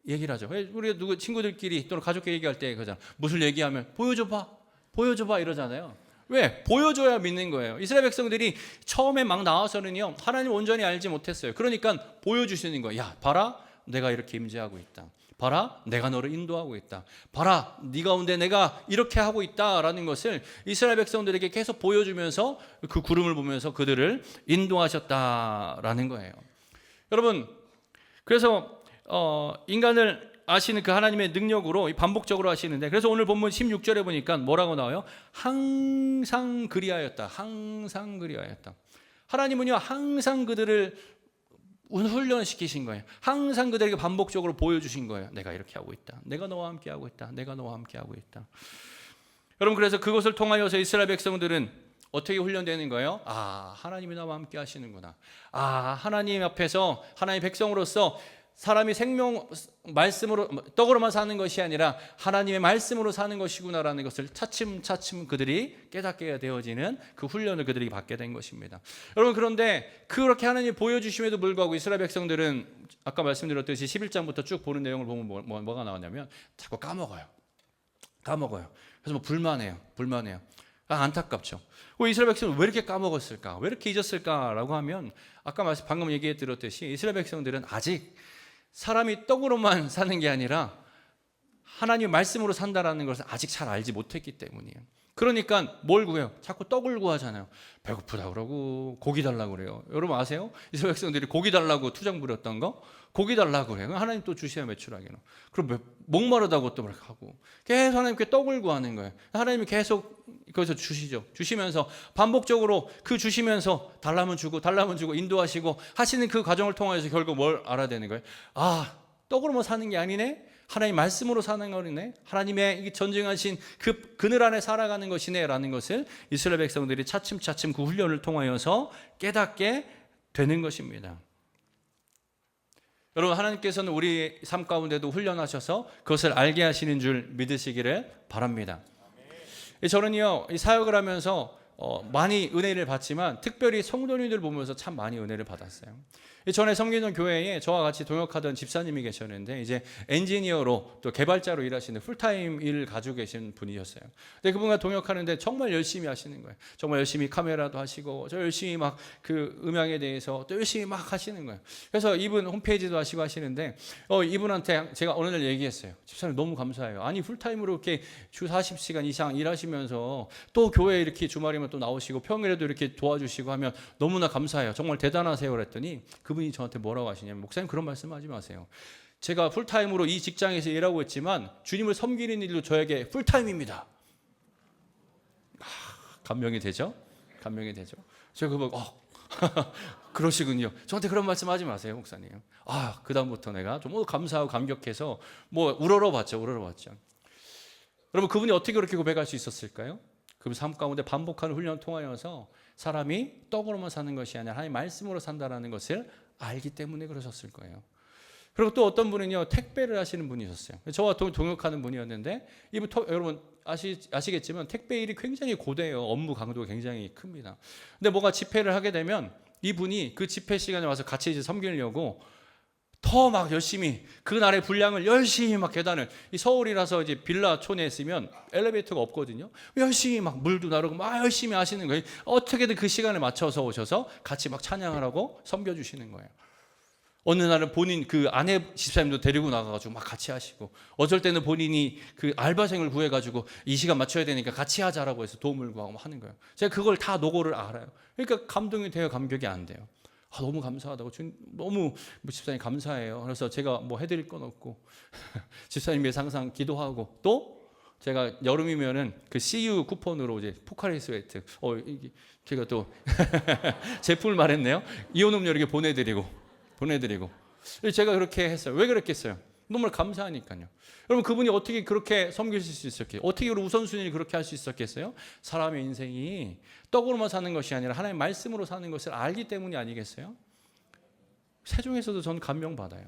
얘기를 하죠. 우리 누구 친구들끼리 또는 가족끼리 얘기할 때 그러잖아. 무슨 얘기하면 보여줘봐 이러잖아요. 왜? 보여줘야 믿는 거예요. 이스라엘 백성들이 처음에 막 나와서는요 하나님 온전히 알지 못했어요. 그러니까 보여주시는 거예요. 야, 봐라, 내가 이렇게 임재하고 있다. 봐라, 내가 너를 인도하고 있다. 봐라, 네 가운데 내가 이렇게 하고 있다라는 것을 이스라엘 백성들에게 계속 보여주면서 그 구름을 보면서 그들을 인도하셨다라는 거예요. 여러분, 그래서 인간을 아시는 그 하나님의 능력으로 반복적으로 하시는데, 그래서 오늘 본문 16절에 보니까 뭐라고 나와요? 항상 그리하였다. 항상 그리하였다. 하나님은요 항상 그들을 훈련시키신 거예요. 항상 그들에게 반복적으로 보여주신 거예요. 내가 이렇게 하고 있다. 내가 너와 함께 하고 있다. 내가 너와 함께 하고 있다. 여러분, 그래서 그것을 통하여서 이스라엘 백성들은 어떻게 훈련되는 거예요? 아, 하나님이 나와 함께 하시는구나. 아, 하나님 앞에서 하나님의 백성으로서 사람이 생명 말씀으로 떡으로만 사는 것이 아니라 하나님의 말씀으로 사는 것이구나라는 것을 차츰차츰 그들이 깨닫게 되어지는 그 훈련을 그들이 받게 된 것입니다. 여러분, 그런데 그렇게 하나님이 보여주심에도 불구하고 이스라엘 백성들은 아까 말씀드렸듯이 11장부터 쭉 보는 내용을 보면 뭐가 나오냐면 자꾸 까먹어요. 그래서 불만해요. 안타깝죠. 이스라엘 백성은 왜 이렇게 까먹었을까? 왜 이렇게 잊었을까라고 하면 아까 방금 얘기해 드렸듯이 이스라엘 백성들은 아직 사람이 떡으로만 사는 게 아니라 하나님의 말씀으로 산다라는 것을 아직 잘 알지 못했기 때문이에요. 그러니까 뭘 구해요? 자꾸 떡을 구하잖아요. 배고프다 그러고 고기 달라고 그래요. 여러분 아세요? 이스라엘 백성들이 고기 달라고 투정 부렸던 거? 고기 달라고 그래요. 하나님 또 주셔야 매출하기는. 그럼 목마르다고 또 그렇게 하고 계속 하나님께 떡을 구하는 거예요. 하나님이 계속 거기서 주시죠. 주시면서 반복적으로 그 주시면서 달라면 주고 인도하시고 하시는 그 과정을 통해서 결국 뭘 알아야 되는 거예요? 아, 떡으로만 사는 게 아니네. 하나님 말씀으로 사는 거네. 하나님의 전쟁하신 그 그늘 안에 살아가는 것이네 라는 것을 이스라엘 백성들이 차츰차츰 그 훈련을 통하여서 깨닫게 되는 것입니다. 여러분, 하나님께서는 우리 삶 가운데도 훈련하셔서 그것을 알게 하시는 줄 믿으시기를 바랍니다. 저는요 이 사역을 하면서 많이 은혜를 받지만 특별히 성도님들 보면서 참 많이 은혜를 받았어요. 전에 섬기는 교회에 저와 같이 동역하던 집사님이 계셨는데 이제 엔지니어로 또 개발자로 일하시는 풀타임 일을 가지고 계신 분이셨어요. 근데 그분과 동역하는데 정말 열심히 하시는 거예요. 정말 열심히 카메라도 하시고 저 열심히 막 그 음향에 대해서 또 열심히 막 하시는 거예요. 그래서 이분 홈페이지도 하시고 하시는데 이분한테 제가 어느 날 얘기했어요. 집사님 너무 감사해요. 아니 풀타임으로 이렇게 주 40시간 이상 일하시면서 또 교회에 이렇게 주말이면 되면 또 나오시고 평일에도 이렇게 도와주시고 하면 너무나 감사해요. 정말 대단하세요. 그랬더니 그분이 저한테 뭐라고 하시냐면, 목사님 그런 말씀하지 마세요. 제가 풀타임으로 이 직장에서 일하고 있지만 주님을 섬기는 일도 저에게 풀타임입니다. 감명이 되죠? 감명이 되죠? 제가 그거 그러시군요. 저한테 그런 말씀하지 마세요, 목사님. 그다음부터 내가 좀 감사하고 감격해서 우러러봤죠. 여러분, 그분이 어떻게 그렇게 고백할 수 있었을까요? 그 삶 가운데 반복하는 훈련 통하여서 사람이 떡으로만 사는 것이 아니라 하나님 말씀으로 산다라는 것을 알기 때문에 그러셨을 거예요. 그리고 또 어떤 분은요, 택배를 하시는 분이셨어요. 저와 동역하는 분이었는데, 이분 여러분 아시겠지만 택배 일이 굉장히 고되어요. 업무 강도가 굉장히 큽니다. 근데 뭔가 집회를 하게 되면 이분이 그 집회 시간에 와서 같이 이제 섬기려고 더 막 열심히 그날의 분량을 열심히 막 계단을, 이 서울이라서 이제 빌라촌에 있으면 엘리베이터가 없거든요. 열심히 막 물도 나르고 막 열심히 하시는 거예요. 어떻게든 그 시간에 맞춰서 오셔서 같이 막 찬양하라고 섬겨주시는 거예요. 어느 날은 본인 그 아내 집사님도 데리고 나가가지고 막 같이 하시고, 어쩔 때는 본인이 그 알바생을 구해가지고 이 시간 맞춰야 되니까 같이 하자라고 해서 도움을 구하고 하는 거예요. 제가 그걸 다 노고를 알아요. 그러니까 감동이 돼요, 감격이 안 돼요. 너무 감사하다고, 너무 집사님 감사해요. 그래서 제가 뭐 해드릴 건 없고 집사님 위해서 항상 기도하고, 또 제가 여름이면은 그 CU 쿠폰으로 이제 포카리 스웨트, 제가 또 제품을 말했네요. 이온 음료 이렇게 보내드리고 제가 그렇게 했어요. 왜 그랬겠어요? 너무 감사하니까요. 여러분, 그분이 어떻게 그렇게 섬기실 수 있었겠어요? 어떻게 우선순위를 그렇게 할 수 있었겠어요? 사람의 인생이 떡으로만 사는 것이 아니라 하나님의 말씀으로 사는 것을 알기 때문이 아니겠어요? 세종에서도 전 감명받아요.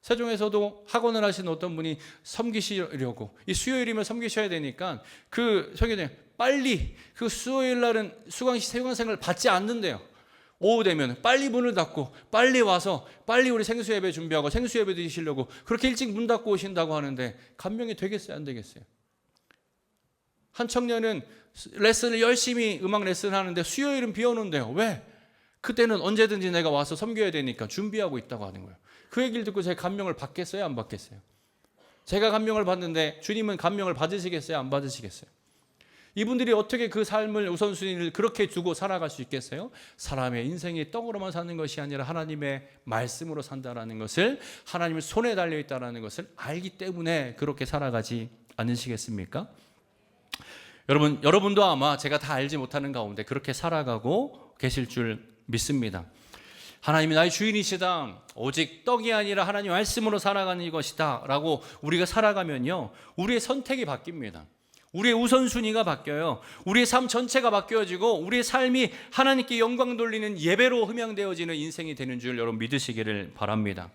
세종에서도 학원을 하시는 어떤 분이 섬기시려고, 이 수요일이면 섬기셔야 되니까 그 성경에 빨리 그 수요일 날은 수강생을 받지 않는데요. 오후 되면 빨리 문을 닫고 빨리 와서 빨리 우리 생수예배 준비하고 생수예배 드시려고 그렇게 일찍 문 닫고 오신다고 하는데, 감명이 되겠어요, 안 되겠어요? 한 청년은 레슨을 열심히 음악 레슨 하는데 수요일은 비 오는데요. 왜? 그때는 언제든지 내가 와서 섬겨야 되니까 준비하고 있다고 하는 거예요. 그 얘기를 듣고 제가 감명을 받겠어요, 안 받겠어요? 제가 감명을 받는데 주님은 감명을 받으시겠어요, 안 받으시겠어요? 이분들이 어떻게 그 삶을 우선순위를 그렇게 두고 살아갈 수 있겠어요? 사람의 인생이 떡으로만 사는 것이 아니라 하나님의 말씀으로 산다라는 것을, 하나님의 손에 달려있다라는 것을 알기 때문에 그렇게 살아가지 않으시겠습니까? 여러분도 아마 제가 다 알지 못하는 가운데 그렇게 살아가고 계실 줄 믿습니다. 하나님이 나의 주인이시다, 오직 떡이 아니라 하나님 말씀으로 살아가는 것이다 라고 우리가 살아가면요, 우리의 선택이 바뀝니다. 우리의 우선순위가 바뀌어요. 우리의 삶 전체가 바뀌어지고 우리의 삶이 하나님께 영광 돌리는 예배로 흠양되어지는 인생이 되는 줄 여러분 믿으시기를 바랍니다.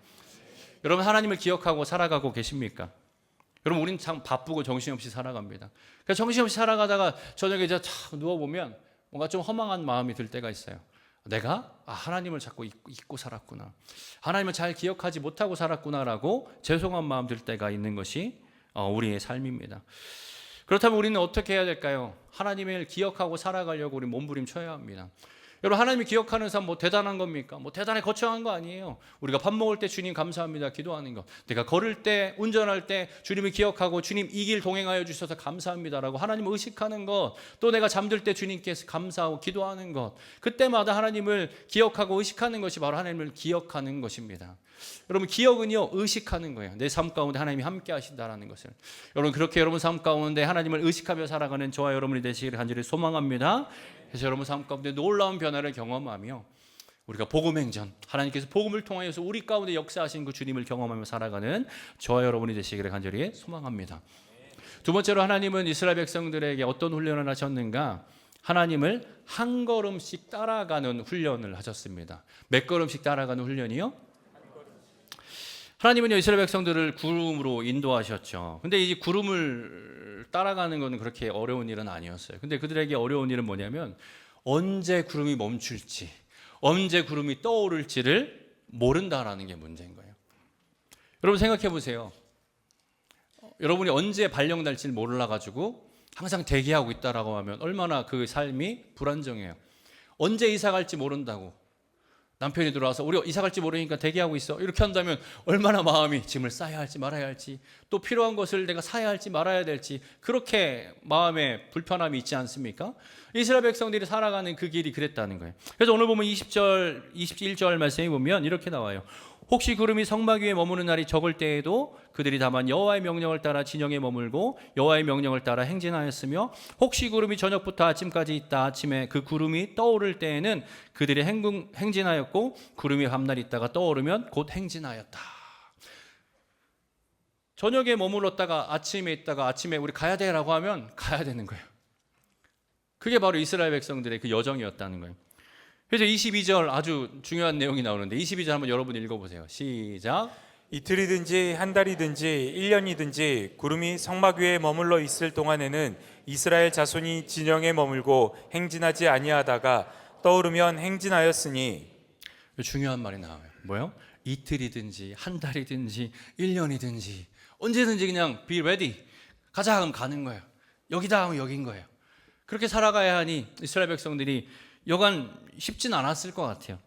여러분, 하나님을 기억하고 살아가고 계십니까? 여러분, 우리는 참 바쁘고 정신없이 살아갑니다. 그러니까 정신없이 살아가다가 저녁에 누워보면 뭔가 좀 허망한 마음이 들 때가 있어요. 내가 하나님을 자꾸 잊고 살았구나, 하나님을 잘 기억하지 못하고 살았구나라고 죄송한 마음 들 때가 있는 것이 우리의 삶입니다. 그렇다면 우리는 어떻게 해야 될까요? 하나님을 기억하고 살아가려고 우리 몸부림쳐야 합니다. 여러분, 하나님이 기억하는 삶 뭐 대단한 겁니까? 뭐 대단히 거창한 거 아니에요. 우리가 밥 먹을 때 주님 감사합니다 기도하는 것, 내가 걸을 때, 운전할 때 주님을 기억하고 주님 이 길 동행하여 주셔서 감사합니다라고 하나님을 의식하는 것, 또 내가 잠들 때 주님께서 감사하고 기도하는 것, 그때마다 하나님을 기억하고 의식하는 것이 바로 하나님을 기억하는 것입니다. 여러분, 기억은요, 의식하는 거예요. 내 삶 가운데 하나님이 함께 하신다라는 것을. 여러분, 그렇게 여러분 삶 가운데 하나님을 의식하며 살아가는 저와 여러분이 되시기를 간절히 소망합니다. 그래서 여러분 삶 가운데 놀라운 변화를 경험하며 우리가 복음행전, 하나님께서 복음을 통하여서 우리 가운데 역사하신 그 주님을 경험하며 살아가는 저와 여러분이 되시기를 간절히 소망합니다. 두 번째로, 하나님은 이스라엘 백성들에게 어떤 훈련을 하셨는가? 하나님을 한 걸음씩 따라가는 훈련을 하셨습니다. 몇 걸음씩 따라가는 훈련이요? 하나님은 이스라엘 백성들을 구름으로 인도하셨죠. 근데 이 구름을 따라가는 것은 그렇게 어려운 일은 아니었어요. 근데 그들에게 어려운 일은 뭐냐면, 언제 구름이 멈출지, 언제 구름이 떠오를지를 모른다라는 게 문제인 거예요. 여러분, 생각해 보세요. 여러분이 언제 발령날지를 몰라가지고 항상 대기하고 있다라고 하면 얼마나 그 삶이 불안정해요. 언제 이사 갈지 모른다고, 남편이 들어와서 우리 이사 갈지 모르니까 대기하고 있어. 이렇게 한다면 얼마나 마음이 짐을 싸야 할지 말아야 할지, 또 필요한 것을 내가 사야 할지 말아야 될지, 그렇게 마음에 불편함이 있지 않습니까? 이스라엘 백성들이 살아가는 그 길이 그랬다는 거예요. 그래서 오늘 보면 20절, 21절 말씀에 보면 이렇게 나와요. 혹시 구름이 성막 위에 머무는 날이 적을 때에도 그들이 다만 여호와의 명령을 따라 진영에 머물고 여호와의 명령을 따라 행진하였으며, 혹시 구름이 저녁부터 아침까지 있다 아침에 그 구름이 떠오를 때에는 그들이 행진하였고, 구름이 밤날 있다가 떠오르면 곧 행진하였다. 저녁에 머물렀다가 아침에 있다가 아침에 우리 가야 돼라고 하면 가야 되는 거예요. 그게 바로 이스라엘 백성들의 그 여정이었다는 거예요. 그래서 22절 아주 중요한 내용이 나오는데 22절 한번 여러분 읽어보세요. 시작. 이틀이든지 한 달이든지 1년이든지 구름이 성막 위에 머물러 있을 동안에는 이스라엘 자손이 진영에 머물고 행진하지 아니하다가 떠오르면 행진하였으니. 중요한 말이 나와요. 뭐요? 이틀이든지 한 달이든지 1년이든지 언제든지 그냥 be ready, 가자 하면 가는 거예요. 여기다 하면 여긴 거예요. 그렇게 살아가야 하니 이스라엘 백성들이 여간 쉽진 않았을 것 같아요.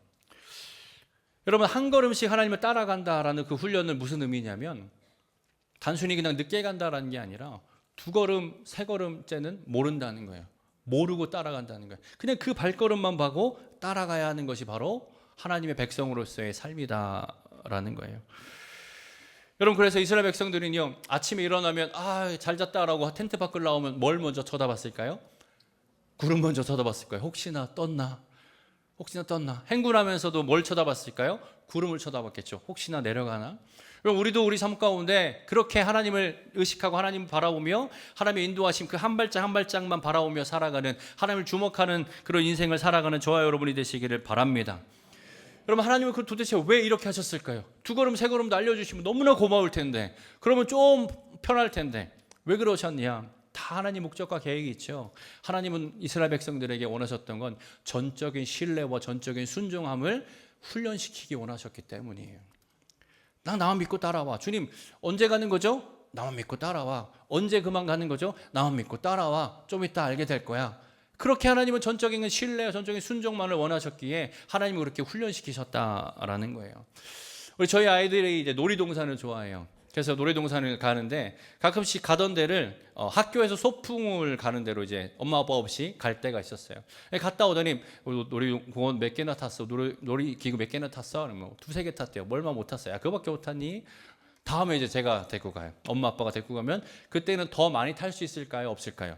여러분, 한 걸음씩 하나님을 따라간다라는 그 훈련은 무슨 의미냐면 단순히 그냥 늦게 간다라는 게 아니라 두 걸음, 세 걸음째는 모른다는 거예요. 모르고 따라간다는 거예요. 그냥 그 발걸음만 보고 따라가야 하는 것이 바로 하나님의 백성으로서의 삶이다라는 거예요. 여러분, 그래서 이스라엘 백성들은요, 아침에 일어나면 잘 잤다라고 텐트 밖을 나오면 뭘 먼저 쳐다봤을까요? 구름 먼저 쳐다봤을 거예요. 혹시나 떴나? 행군하면서도 뭘 쳐다봤을까요? 구름을 쳐다봤겠죠. 혹시나 내려가나? 그럼 우리도 우리 삶 가운데 그렇게 하나님을 의식하고 하나님을 바라보며 하나님의 인도하심 그 한 발짝 한 발짝만 바라보며 살아가는, 하나님을 주목하는 그런 인생을 살아가는 저와 여러분이 되시기를 바랍니다. 여러분, 하나님은 그 도대체 왜 이렇게 하셨을까요? 두 걸음 세 걸음도 알려주시면 너무나 고마울 텐데, 그러면 좀 편할 텐데 왜 그러셨냐? 다 하나님 목적과 계획이 있죠. 하나님은 이스라엘 백성들에게 원하셨던 건 전적인 신뢰와 전적인 순종함을 훈련시키기 원하셨기 때문이에요. 나만 믿고 따라와. 주님, 언제 가는 거죠? 나만 믿고 따라와. 언제 그만 가는 거죠? 나만 믿고 따라와. 좀 이따 알게 될 거야. 그렇게 하나님은 전적인 신뢰와 전적인 순종만을 원하셨기에 하나님은 그렇게 훈련시키셨다라는 거예요. 우리 저희 아이들이 이제 놀이동산을 좋아해요. 그래서 놀이동산을 가는데 가끔씩 가던 데를 학교에서 소풍을 가는 데로 이제 엄마 아빠 없이 갈 때가 있었어요. 갔다 오더니 놀이공원 몇 개나 탔어? 놀이기구 몇 개나 탔어? 그러면 두세 개 탔대요. 얼마 못 탔어요. 야, 그거밖에 못 탔니? 다음에 이제 제가 데리고 가요. 엄마 아빠가 데리고 가면 그때는 더 많이 탈 수 있을까요? 없을까요?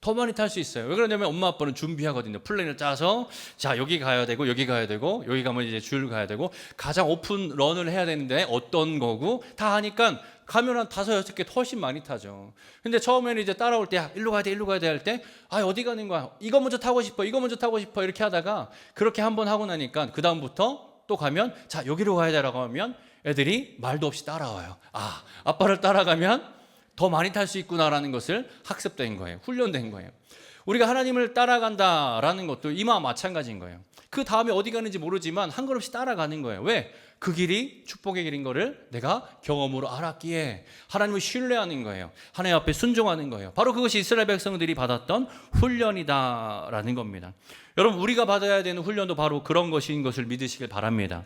더 많이 탈 수 있어요. 왜 그러냐면 엄마 아빠는 준비하거든요. 플랜을 짜서 자, 여기 가야 되고 여기 가야 되고 여기 가면 이제 줄 가야 되고 가장 오픈 런을 해야 되는데 어떤 거고 다 하니까 가면 한 5, 6개 훨씬 많이 타죠. 근데 처음에는 이제 따라올 때 야, 일로 가야 돼 할 때 어디 가는 거야? 이거 먼저 타고 싶어 이렇게 하다가 그렇게 한번 하고 나니까 그 다음부터 또 가면 자, 여기로 가야 되라고 하면 애들이 말도 없이 따라와요. 아빠를 따라가면 더 많이 탈 수 있구나라는 것을 학습된 거예요. 훈련된 거예요. 우리가 하나님을 따라간다라는 것도 이와 마찬가지인 거예요. 그 다음에 어디 가는지 모르지만 한 걸음씩 따라가는 거예요. 왜? 그 길이 축복의 길인 거를 내가 경험으로 알았기에 하나님을 신뢰하는 거예요. 하나님 앞에 순종하는 거예요. 바로 그것이 이스라엘 백성들이 받았던 훈련이다라는 겁니다. 여러분, 우리가 받아야 되는 훈련도 바로 그런 것인 것을 믿으시길 바랍니다.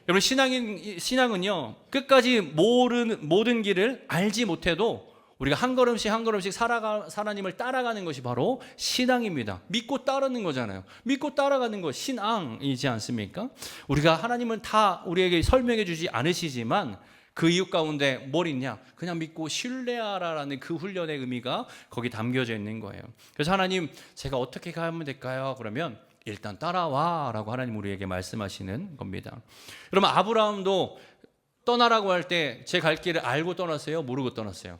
여러분, 신앙은요, 끝까지 모든 길을 알지 못해도 우리가 한 걸음씩 하나님을 따라가는 것이 바로 신앙입니다. 믿고 따르는 거잖아요. 믿고 따라가는 것, 신앙이지 않습니까? 우리가 하나님은 다 우리에게 설명해 주지 않으시지만 그 이유 가운데 뭘 있냐? 그냥 믿고 신뢰하라라는 그 훈련의 의미가 거기 담겨져 있는 거예요. 그래서 하나님, 제가 어떻게 가면 될까요? 그러면 일단 따라와 라고 하나님 우리에게 말씀하시는 겁니다. 여러분, 아브라함도 떠나라고 할 때 제 갈 길을 알고 떠났어요? 모르고 떠났어요?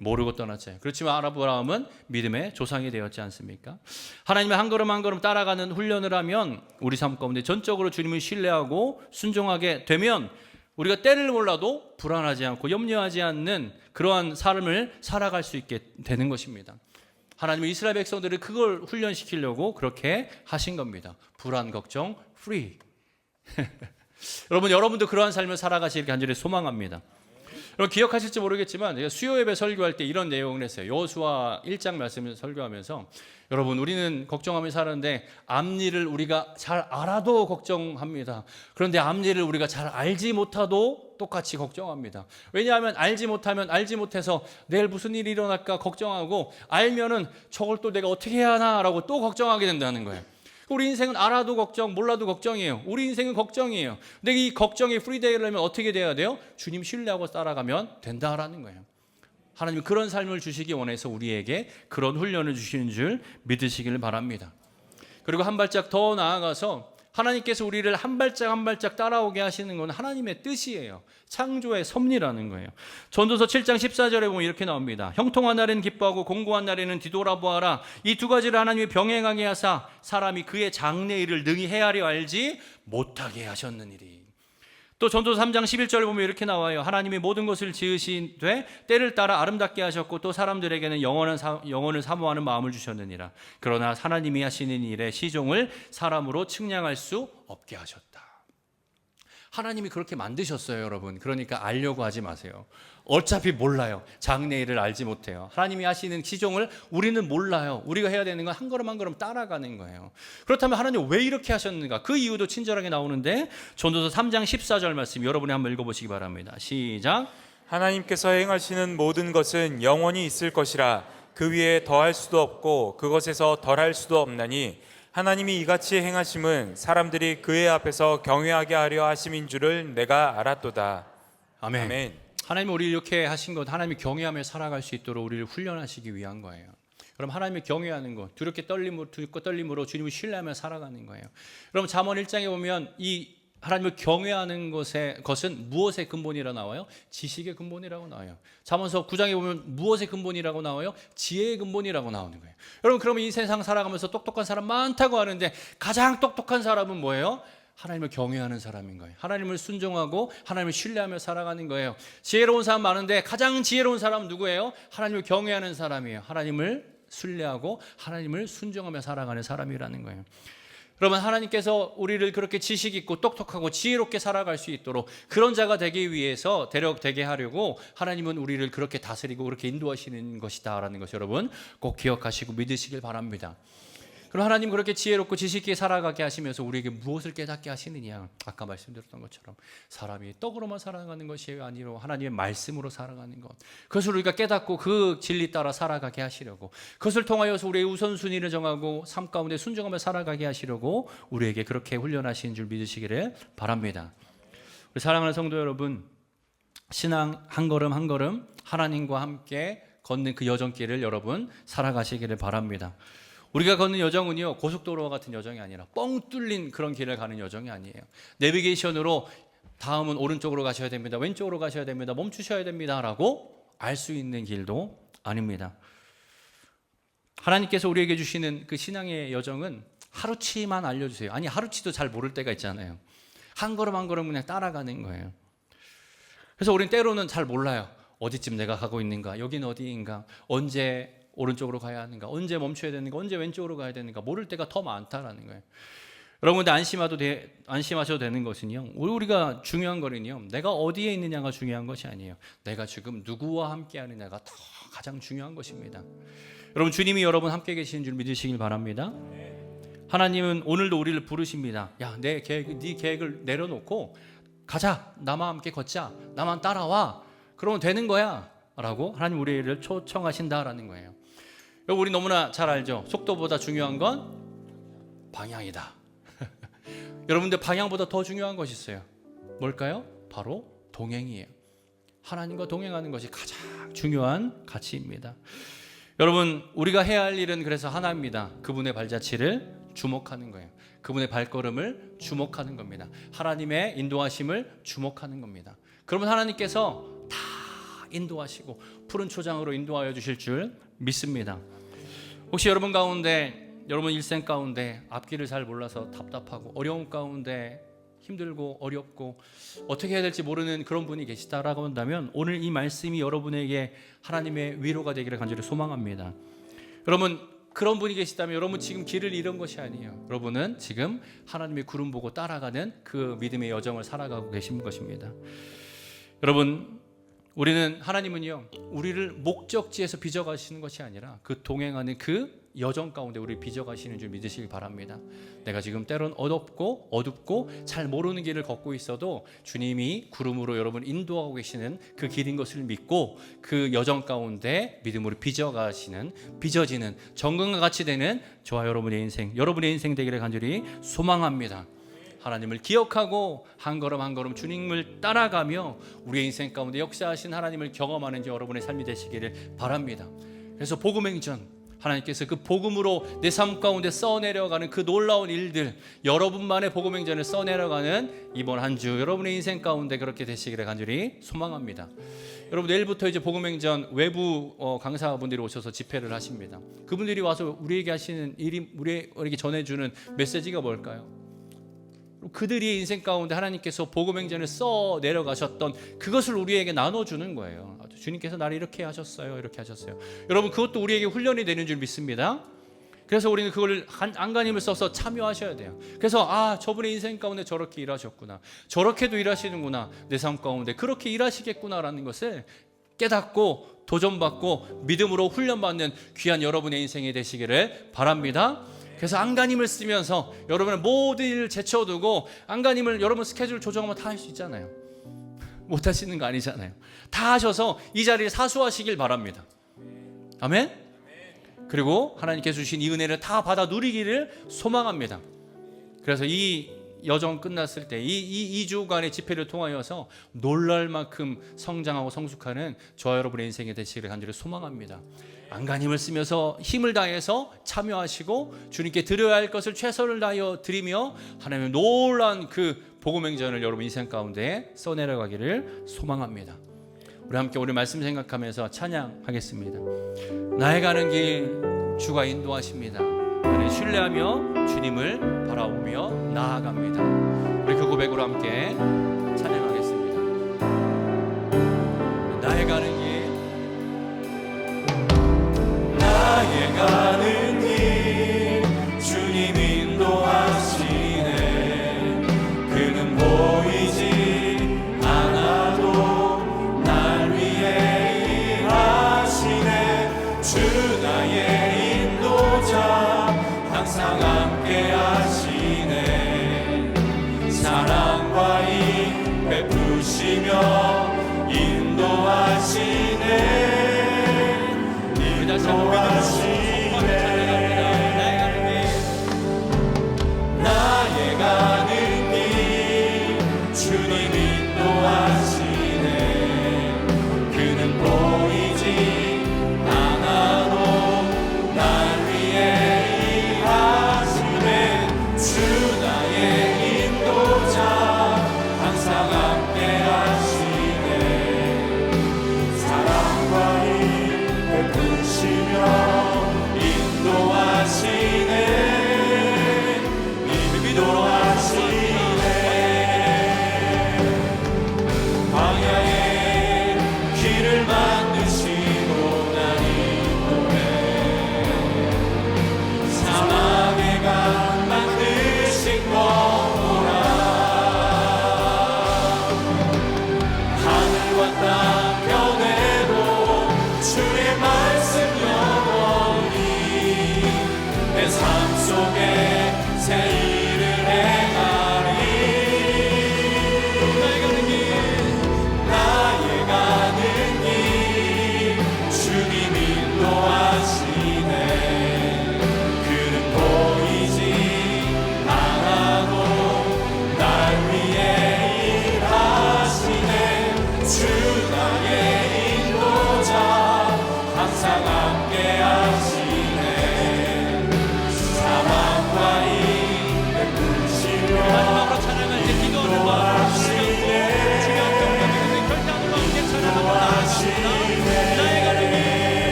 모르고 떠났어요. 그렇지만 아브라함은 믿음의 조상이 되었지 않습니까? 하나님의 한 걸음 한 걸음 따라가는 훈련을 하면 우리 삶 가운데 전적으로 주님을 신뢰하고 순종하게 되면 우리가 때를 몰라도 불안하지 않고 염려하지 않는 그러한 삶을 살아갈 수 있게 되는 것입니다. 하나님은 이스라엘 백성들을 그걸 훈련시키려고 그렇게 하신 겁니다. 불안, 걱정, free. 여러분도 그러한 삶을 살아가시길 간절히 소망합니다. 여러분 기억하실지 모르겠지만 제가 수요 예배 설교할 때 이런 내용을 했어요. 여호수아 1장 말씀을 설교하면서 여러분 우리는 걱정하며 사는데 앞일을 우리가 잘 알아도 걱정합니다. 그런데 앞일을 우리가 잘 알지 못하도 똑같이 걱정합니다. 왜냐하면 알지 못하면 알지 못해서 내일 무슨 일이 일어날까 걱정하고 알면은 저걸 또 내가 어떻게 해야 하나라고 또 걱정하게 된다는 거예요. 우리 인생은 알아도 걱정, 몰라도 걱정이에요. 우리 인생은 걱정이에요. 근데 이 걱정이 프리되려면 어떻게 돼야 돼요? 주님 신뢰하고 따라가면 된다라는 거예요. 하나님 그런 삶을 주시기 원해서 우리에게 그런 훈련을 주시는 줄 믿으시길 바랍니다. 그리고 한 발짝 더 나아가서 하나님께서 우리를 한 발짝 한 발짝 따라오게 하시는 건 하나님의 뜻이에요. 창조의 섭리라는 거예요. 전도서 7장 14절에 보면 이렇게 나옵니다. 형통한 날에는 기뻐하고 공고한 날에는 뒤돌아보아라. 이 두 가지를 하나님이 병행하게 하사 사람이 그의 장래일을 능히 헤아려 알지 못하게 하셨느니리. 또 전도서 3장 11절에 보면 이렇게 나와요. 하나님이 모든 것을 지으시되 때를 따라 아름답게 하셨고 또 사람들에게는 영원을 사모하는 마음을 주셨느니라. 그러나 하나님이 하시는 일의 시종을 사람으로 측량할 수 없게 하셨다. 하나님이 그렇게 만드셨어요, 여러분. 그러니까 알려고 하지 마세요. 어차피 몰라요. 장래일을 알지 못해요. 하나님이 하시는 시종을 우리는 몰라요. 우리가 해야 되는 건 한 걸음 한 걸음 따라가는 거예요. 그렇다면 하나님 왜 이렇게 하셨는가? 그 이유도 친절하게 나오는데 전도서 3장 14절 말씀 여러분이 한번 읽어보시기 바랍니다. 시작. 하나님께서 행하시는 모든 것은 영원히 있을 것이라 그 위에 더할 수도 없고 그것에서 덜할 수도 없나니 하나님이 이같이 행하심은 사람들이 그의 앞에서 경외하게 하려 하심인 줄을 내가 알았도다. 아멘. 아멘. 하나님이 우리를 이렇게 하신 것, 하나님이 경외하며 살아갈 수 있도록 우리를 훈련하시기 위한 거예요. 그럼 하나님을 경외하는 것, 두렵고 떨림으로 주님을 신뢰하며 살아가는 거예요. 여러분 잠언 1장에 보면 이 하나님을 경외하는 것은 무엇의 근본이라고 나와요? 지식의 근본이라고 나와요. 잠언서 9장에 보면 무엇의 근본이라고 나와요? 지혜의 근본이라고 나오는 거예요. 여러분 그러면 이 세상 살아가면서 똑똑한 사람 많다고 하는데 가장 똑똑한 사람은 뭐예요? 하나님을 경외하는 사람인 거예요. 하나님을 순종하고 하나님을 신뢰하며 살아가는 거예요. 지혜로운 사람 많은데 가장 지혜로운 사람은 누구예요? 하나님을 경외하는 사람이에요. 하나님을 신뢰하고 하나님을 순종하며 살아가는 사람이라는 거예요. 그러면 하나님께서 우리를 그렇게 지식 있고 똑똑하고 지혜롭게 살아갈 수 있도록 그런 자가 되기 위해서 되게 하려고 하나님은 우리를 그렇게 다스리고 그렇게 인도하시는 것이다라는 것 여러분 꼭 기억하시고 믿으시길 바랍니다. 그럼 하나님 그렇게 지혜롭고 지식 있게 살아가게 하시면서 우리에게 무엇을 깨닫게 하시느냐? 아까 말씀드렸던 것처럼 사람이 떡으로만 살아가는 것이 아니라 하나님의 말씀으로 살아가는 것. 그것을 우리가 깨닫고 그 진리 따라 살아가게 하시려고 그것을 통하여서 우리의 우선순위를 정하고 삶 가운데 순종하며 살아가게 하시려고 우리에게 그렇게 훈련하신 줄 믿으시기를 바랍니다. 우리 사랑하는 성도 여러분, 신앙 한 걸음 한 걸음 하나님과 함께 걷는 그 여정길을 여러분 살아가시기를 바랍니다. 우리가 걷는 여정은요 고속도로와 같은 여정이 아니라 뻥 뚫린 그런 길을 가는 여정이 아니에요. 내비게이션으로 다음은 오른쪽으로 가셔야 됩니다, 왼쪽으로 가셔야 됩니다, 멈추셔야 됩니다 라고 알 수 있는 길도 아닙니다. 하나님께서 우리에게 주시는 그 신앙의 여정은 하루치만 알려주세요. 아니 하루치도 잘 모를 때가 있잖아요. 한 걸음 한 걸음 그냥 따라가는 거예요. 그래서 우리는 때로는 잘 몰라요. 어디쯤 내가 가고 있는가, 여긴 어디인가, 언제 오른쪽으로 가야 하는가, 언제 멈춰야 되는가, 언제 왼쪽으로 가야 되는가 모를 때가 더 많다라는 거예요. 여러분 근데 안심하셔도 되는 것은요, 우리가 중요한 거는요 내가 어디에 있느냐가 중요한 것이 아니에요. 내가 지금 누구와 함께 하느냐가 더 가장 중요한 것입니다. 여러분 주님이 여러분 함께 계시는 줄 믿으시길 바랍니다. 하나님은 오늘도 우리를 부르십니다. 야, 네 계획을 내려놓고 가자, 나만 함께 걷자, 나만 따라와, 그러면 되는 거야 라고 하나님 우리를 초청하신다라는 거예요. 우리 너무나 잘 알죠. 속도보다 중요한 건 방향이다. 여러분들 방향보다 더 중요한 것이 있어요. 뭘까요? 바로 동행이에요. 하나님과 동행하는 것이 가장 중요한 가치입니다. 여러분 우리가 해야 할 일은 그래서 하나입니다. 그분의 발자취를 주목하는 거예요. 그분의 발걸음을 주목하는 겁니다. 하나님의 인도하심을 주목하는 겁니다. 그러면 하나님께서 다 인도하시고 푸른 초장으로 인도하여 주실 줄 믿습니다. 혹시 여러분 가운데, 여러분 일생 가운데 앞길을 잘 몰라서 답답하고 어려움 가운데 힘들고 어렵고 어떻게 해야 될지 모르는 그런 분이 계시다라고 한다면 오늘 이 말씀이 여러분에게 하나님의 위로가 되기를 간절히 소망합니다. 여러분 그런 분이 계시다면 여러분 지금 길을 잃은 것이 아니에요. 여러분은 지금 하나님의 구름 보고 따라가는 그 믿음의 여정을 살아가고 계신 것입니다. 여러분 우리는 하나님은요, 우리를 목적지에서 빚어가시는 것이 아니라 그 동행하는 그 여정 가운데 우리를 빚어가시는 줄 믿으시길 바랍니다. 내가 지금 때론 어둡고 잘 모르는 길을 걷고 있어도 주님이 구름으로 여러분 인도하고 계시는 그 길인 것을 믿고 그 여정 가운데 믿음으로 빚어지는 정금과 같이 되는 저와 여러분의 인생 되기를 간절히 소망합니다. 하나님을 기억하고 한 걸음 한 걸음 주님을 따라가며 우리의 인생 가운데 역사하신 하나님을 경험하는 여러분의 삶이 되시기를 바랍니다. 그래서 복음행전, 하나님께서 그 복음으로 내 삶 가운데 써내려가는 그 놀라운 일들, 여러분만의 복음행전을 써내려가는 이번 한 주 여러분의 인생 가운데 그렇게 되시기를 간절히 소망합니다. 여러분, 내일부터 이제 복음행전 외부 강사분들이 오셔서 집회를 하십니다. 그분들이 와서 우리에게 하시는 일이, 우리에게 전해주는 메시지가 뭘까요? 그들이 인생 가운데 하나님께서 복음행전을 써 내려가셨던 그것을 우리에게 나눠주는 거예요. 주님께서 나를 이렇게 하셨어요, 이렇게 하셨어요. 여러분, 그것도 우리에게 훈련이 되는 줄 믿습니다. 그래서 우리는 그걸 안간힘을 써서 참여하셔야 돼요. 그래서 저분의 인생 가운데 저렇게 일하셨구나, 저렇게도 일하시는구나, 내 삶 가운데 그렇게 일하시겠구나라는 것을 깨닫고 도전받고 믿음으로 훈련받는 귀한 여러분의 인생이 되시기를 바랍니다. 그래서 안간힘을 쓰면서 여러분의 모든 일을 제쳐두고, 안간힘을 여러분 스케줄 조정하면 다 할 수 있잖아요. 못 하시는 거 아니잖아요. 다 하셔서 이 자리를 사수하시길 바랍니다. 아멘. 그리고 하나님께서 주신 이 은혜를 다 받아 누리기를 소망합니다. 그래서 이 여정 끝났을 때 이 2주간의 집회를 통하여서 놀랄 만큼 성장하고 성숙하는 저와 여러분의 인생이 되시기를 간절히 소망합니다. 안간힘을 쓰면서 힘을 다해서 참여하시고 주님께 드려야 할 것을 최선을 다하여 드리며 하나님의 놀라운 그 복음행전을 여러분 인생 가운데 써내려가기를 소망합니다. 우리 함께 오늘 말씀 생각하면서 찬양하겠습니다. 나의 가는 길 주가 인도하십니다. 나는 신뢰하며 주님을 바라보며 나아갑니다. 우리 그 고백으로 함께 찬양하겠습니다. 나의 가는 길, 나의 가는 길 주님 인도하시네. 그는 보이지 않아도 날 위해 일하시네. 주 나의 인도자 항상 함께 하시네. 사랑과 힘 베푸시며 인도하시네. 나의 가는 길 주님 인도하시네. 그는 보이지 않아도 날 위해 일하시네. 주 나의 인도자 항상 함께 하시네. 사랑과 힘 베푸시며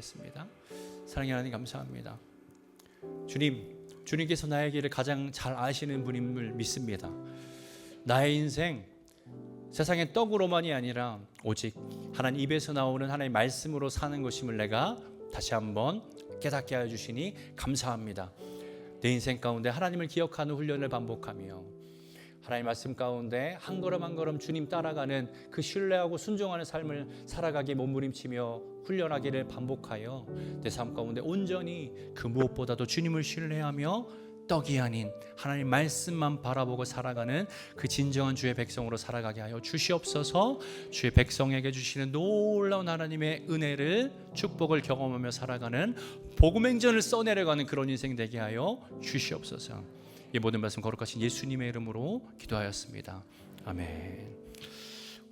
기도하겠습니다. 사랑의 하나님 감사합니다. 주님께서 나의 길을 가장 잘 아시는 분임을 믿습니다. 나의 인생 세상의 떡으로만이 아니라 오직 하나님 입에서 나오는 하나님의 말씀으로 사는 것임을 내가 다시 한번 깨닫게 하여 주시니 감사합니다. 내 인생 가운데 하나님을 기억하는 훈련을 반복하며 하나님 말씀 가운데 한 걸음 한 걸음 주님 따라가는 그 신뢰하고 순종하는 삶을 살아가기에 몸부림치며 훈련하기를 반복하여 내 삶 가운데 온전히 그 무엇보다도 주님을 신뢰하며 떡이 아닌 하나님 말씀만 바라보고 살아가는 그 진정한 주의 백성으로 살아가게 하여 주시옵소서. 주의 백성에게 주시는 놀라운 하나님의 은혜를 축복을 경험하며 살아가는 복음행전을 써내려가는 그런 인생 되게 하여 주시옵소서. 이 모든 말씀 거룩하신 예수님의 이름으로 기도하였습니다. 아멘.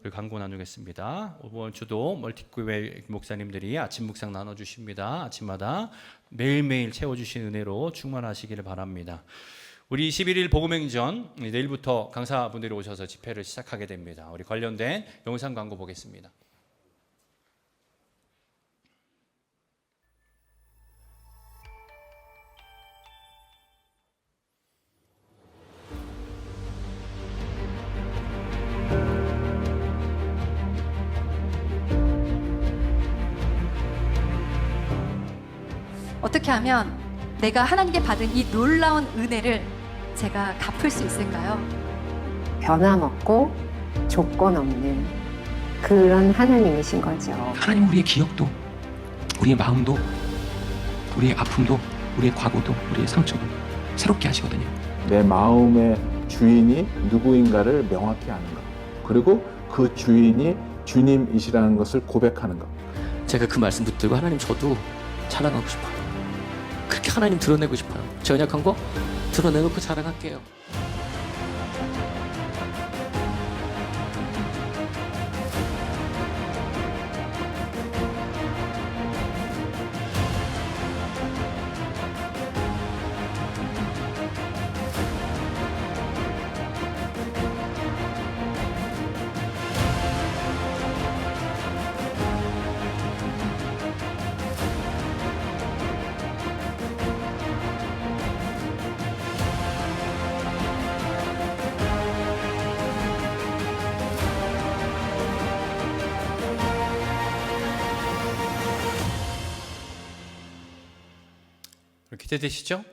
우리 광고 나누겠습니다. 이번 주도 멀티교회 목사님들이 아침 묵상 나눠주십니다. 아침마다 매일매일 채워주신 은혜로 충만하시기를 바랍니다. 우리 21일 복음행전 내일부터 강사분들이 오셔서 집회를 시작하게 됩니다. 우리 관련된 영상 광고 보겠습니다. 어떻게 하면 내가 하나님께 받은 이 놀라운 은혜를 제가 갚을 수 있을까요? 변함없고 조건 없는 그런 하나님이신 거죠. 하나님 우리의 기억도, 우리의 마음도, 우리의 아픔도, 우리의 과거도, 우리의 상처도 새롭게 하시거든요. 내 마음의 주인이 누구인가를 명확히 아는 것, 그리고 그 주인이 주님이시라는 것을 고백하는 것. 제가 그 말씀 붙들고 하나님 저도 자랑하고 싶어요. 그렇게 하나님 드러내고 싶어요. 제 언약한 거 드러내놓고 자랑할게요. 기대되시죠?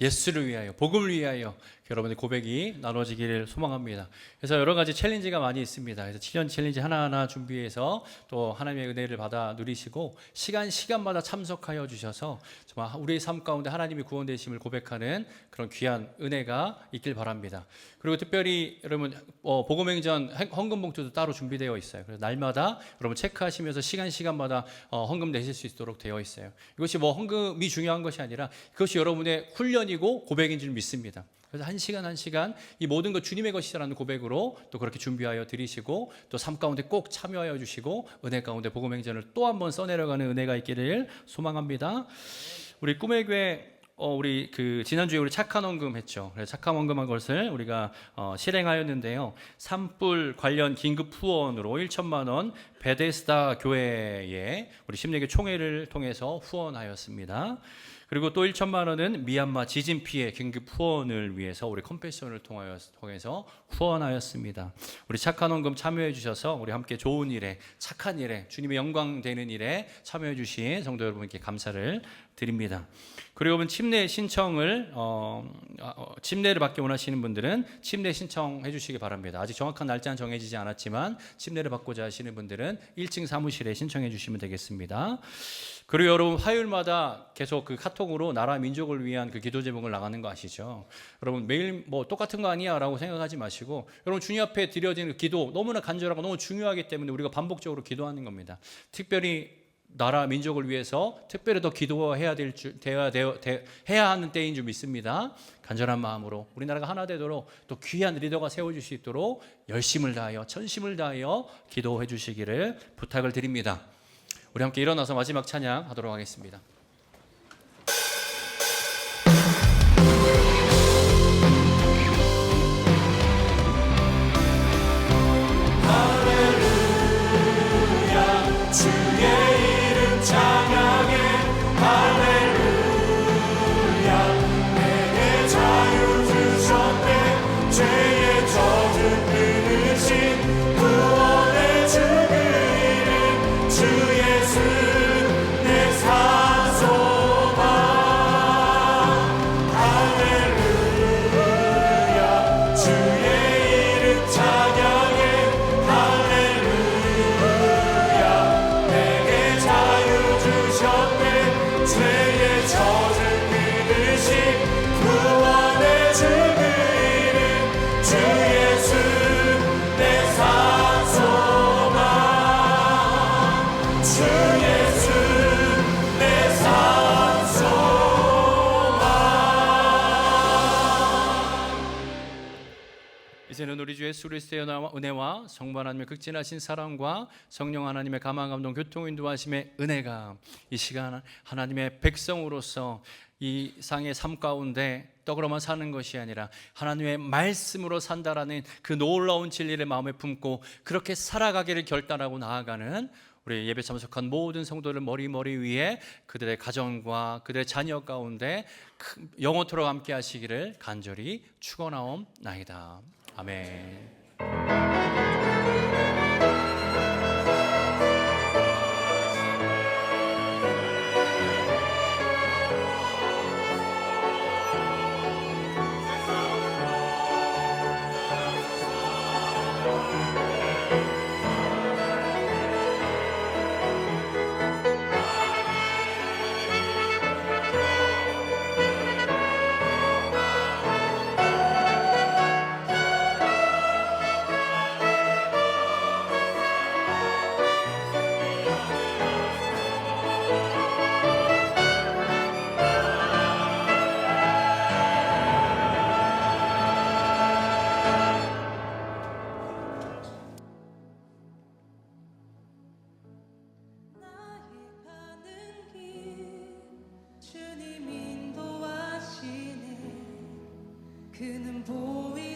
예수를 위하여, 복음을 위하여 여러분의 고백이 나눠지기를 소망합니다. 그래서 여러 가지 챌린지가 많이 있습니다. 그래서 7년 챌린지 하나하나 준비해서 또 하나님의 은혜를 받아 누리시고 시간마다 참석하여 주셔서 정말 우리의 삶 가운데 하나님의 구원되심을 고백하는 그런 귀한 은혜가 있길 바랍니다. 그리고 특별히 여러분 복음행전 헌금 봉투도 따로 준비되어 있어요. 그래서 날마다 여러분 체크하시면서 시간마다 헌금 내실 수 있도록 되어 있어요. 이것이 뭐 헌금이 중요한 것이 아니라 그것이 여러분의 훈련이고 고백인 줄 믿습니다. 그래서 한 시간 이 모든 것 주님의 것이라는 고백으로 또 그렇게 준비하여 드리시고 또 삶 가운데 꼭 참여하여 주시고 은혜 가운데 복음행전을 또 한 번 써내려가는 은혜가 있기를 소망합니다. 우리 꿈의 교회 우리 그 지난주에 우리 착한 헌금 했죠. 그래서 착한 헌금한 것을 우리가 실행하였는데요. 산불 관련 긴급 후원으로 1천만 원 베데스다 교회에 우리 심리교 총회를 통해서 후원하였습니다. 그리고 또 1천만 원은 미얀마 지진 피해 긴급 후원을 위해서 우리 컴패션을 통해서 후원하였습니다. 우리 착한 헌금 참여해 주셔서 우리 함께 좋은 일에, 착한 일에, 주님의 영광 되는 일에 참여해 주신 성도 여러분께 감사를 드립니다. 그리고 여러분 침례 신청을 침례를 받기 원하시는 분들은 침례 신청해 주시기 바랍니다. 아직 정확한 날짜는 정해지지 않았지만 침례를 받고자 하시는 분들은 1층 사무실에 신청해 주시면 되겠습니다. 그리고 여러분 화요일마다 계속 그 카톡으로 나라 민족을 위한 그 기도 제목을 나가는 거 아시죠? 여러분 매일 뭐 똑같은 거 아니야라고 생각하지 마시고 여러분 주님 앞에 드려지는 기도 너무나 간절하고 너무 중요하기 때문에 우리가 반복적으로 기도하는 겁니다. 특별히 나라 민족을 위해서 특별히 더 기도해야 해야 하는 때인 줄 믿습니다. 간절한 마음으로 우리나라가 하나 되도록 또 귀한 리더가 세워질 수 있도록 열심을 다하여 전심을 다하여 기도해 주시기를 부탁을 드립니다. 우리 함께 일어나서 마지막 찬양 하도록 하겠습니다. 주의 이름 찬양 우리 주 예수 그리스도의 은혜와 성부 하나님의 극진하신 사랑과 성령 하나님의 감화 감동 교통 인도하심의 은혜가 이 시간 하나님의 백성으로서 이 상의 삶 가운데 떡으로만 사는 것이 아니라 하나님의 말씀으로 산다라는 그 놀라운 진리를 마음에 품고 그렇게 살아가기를 결단하고 나아가는 우리 예배 참석한 모든 성도들 머리 위에 그들의 가정과 그들의 자녀 가운데 영원토록 함께 하시기를 간절히 축원하옵나이다. 아멘. 그는 보이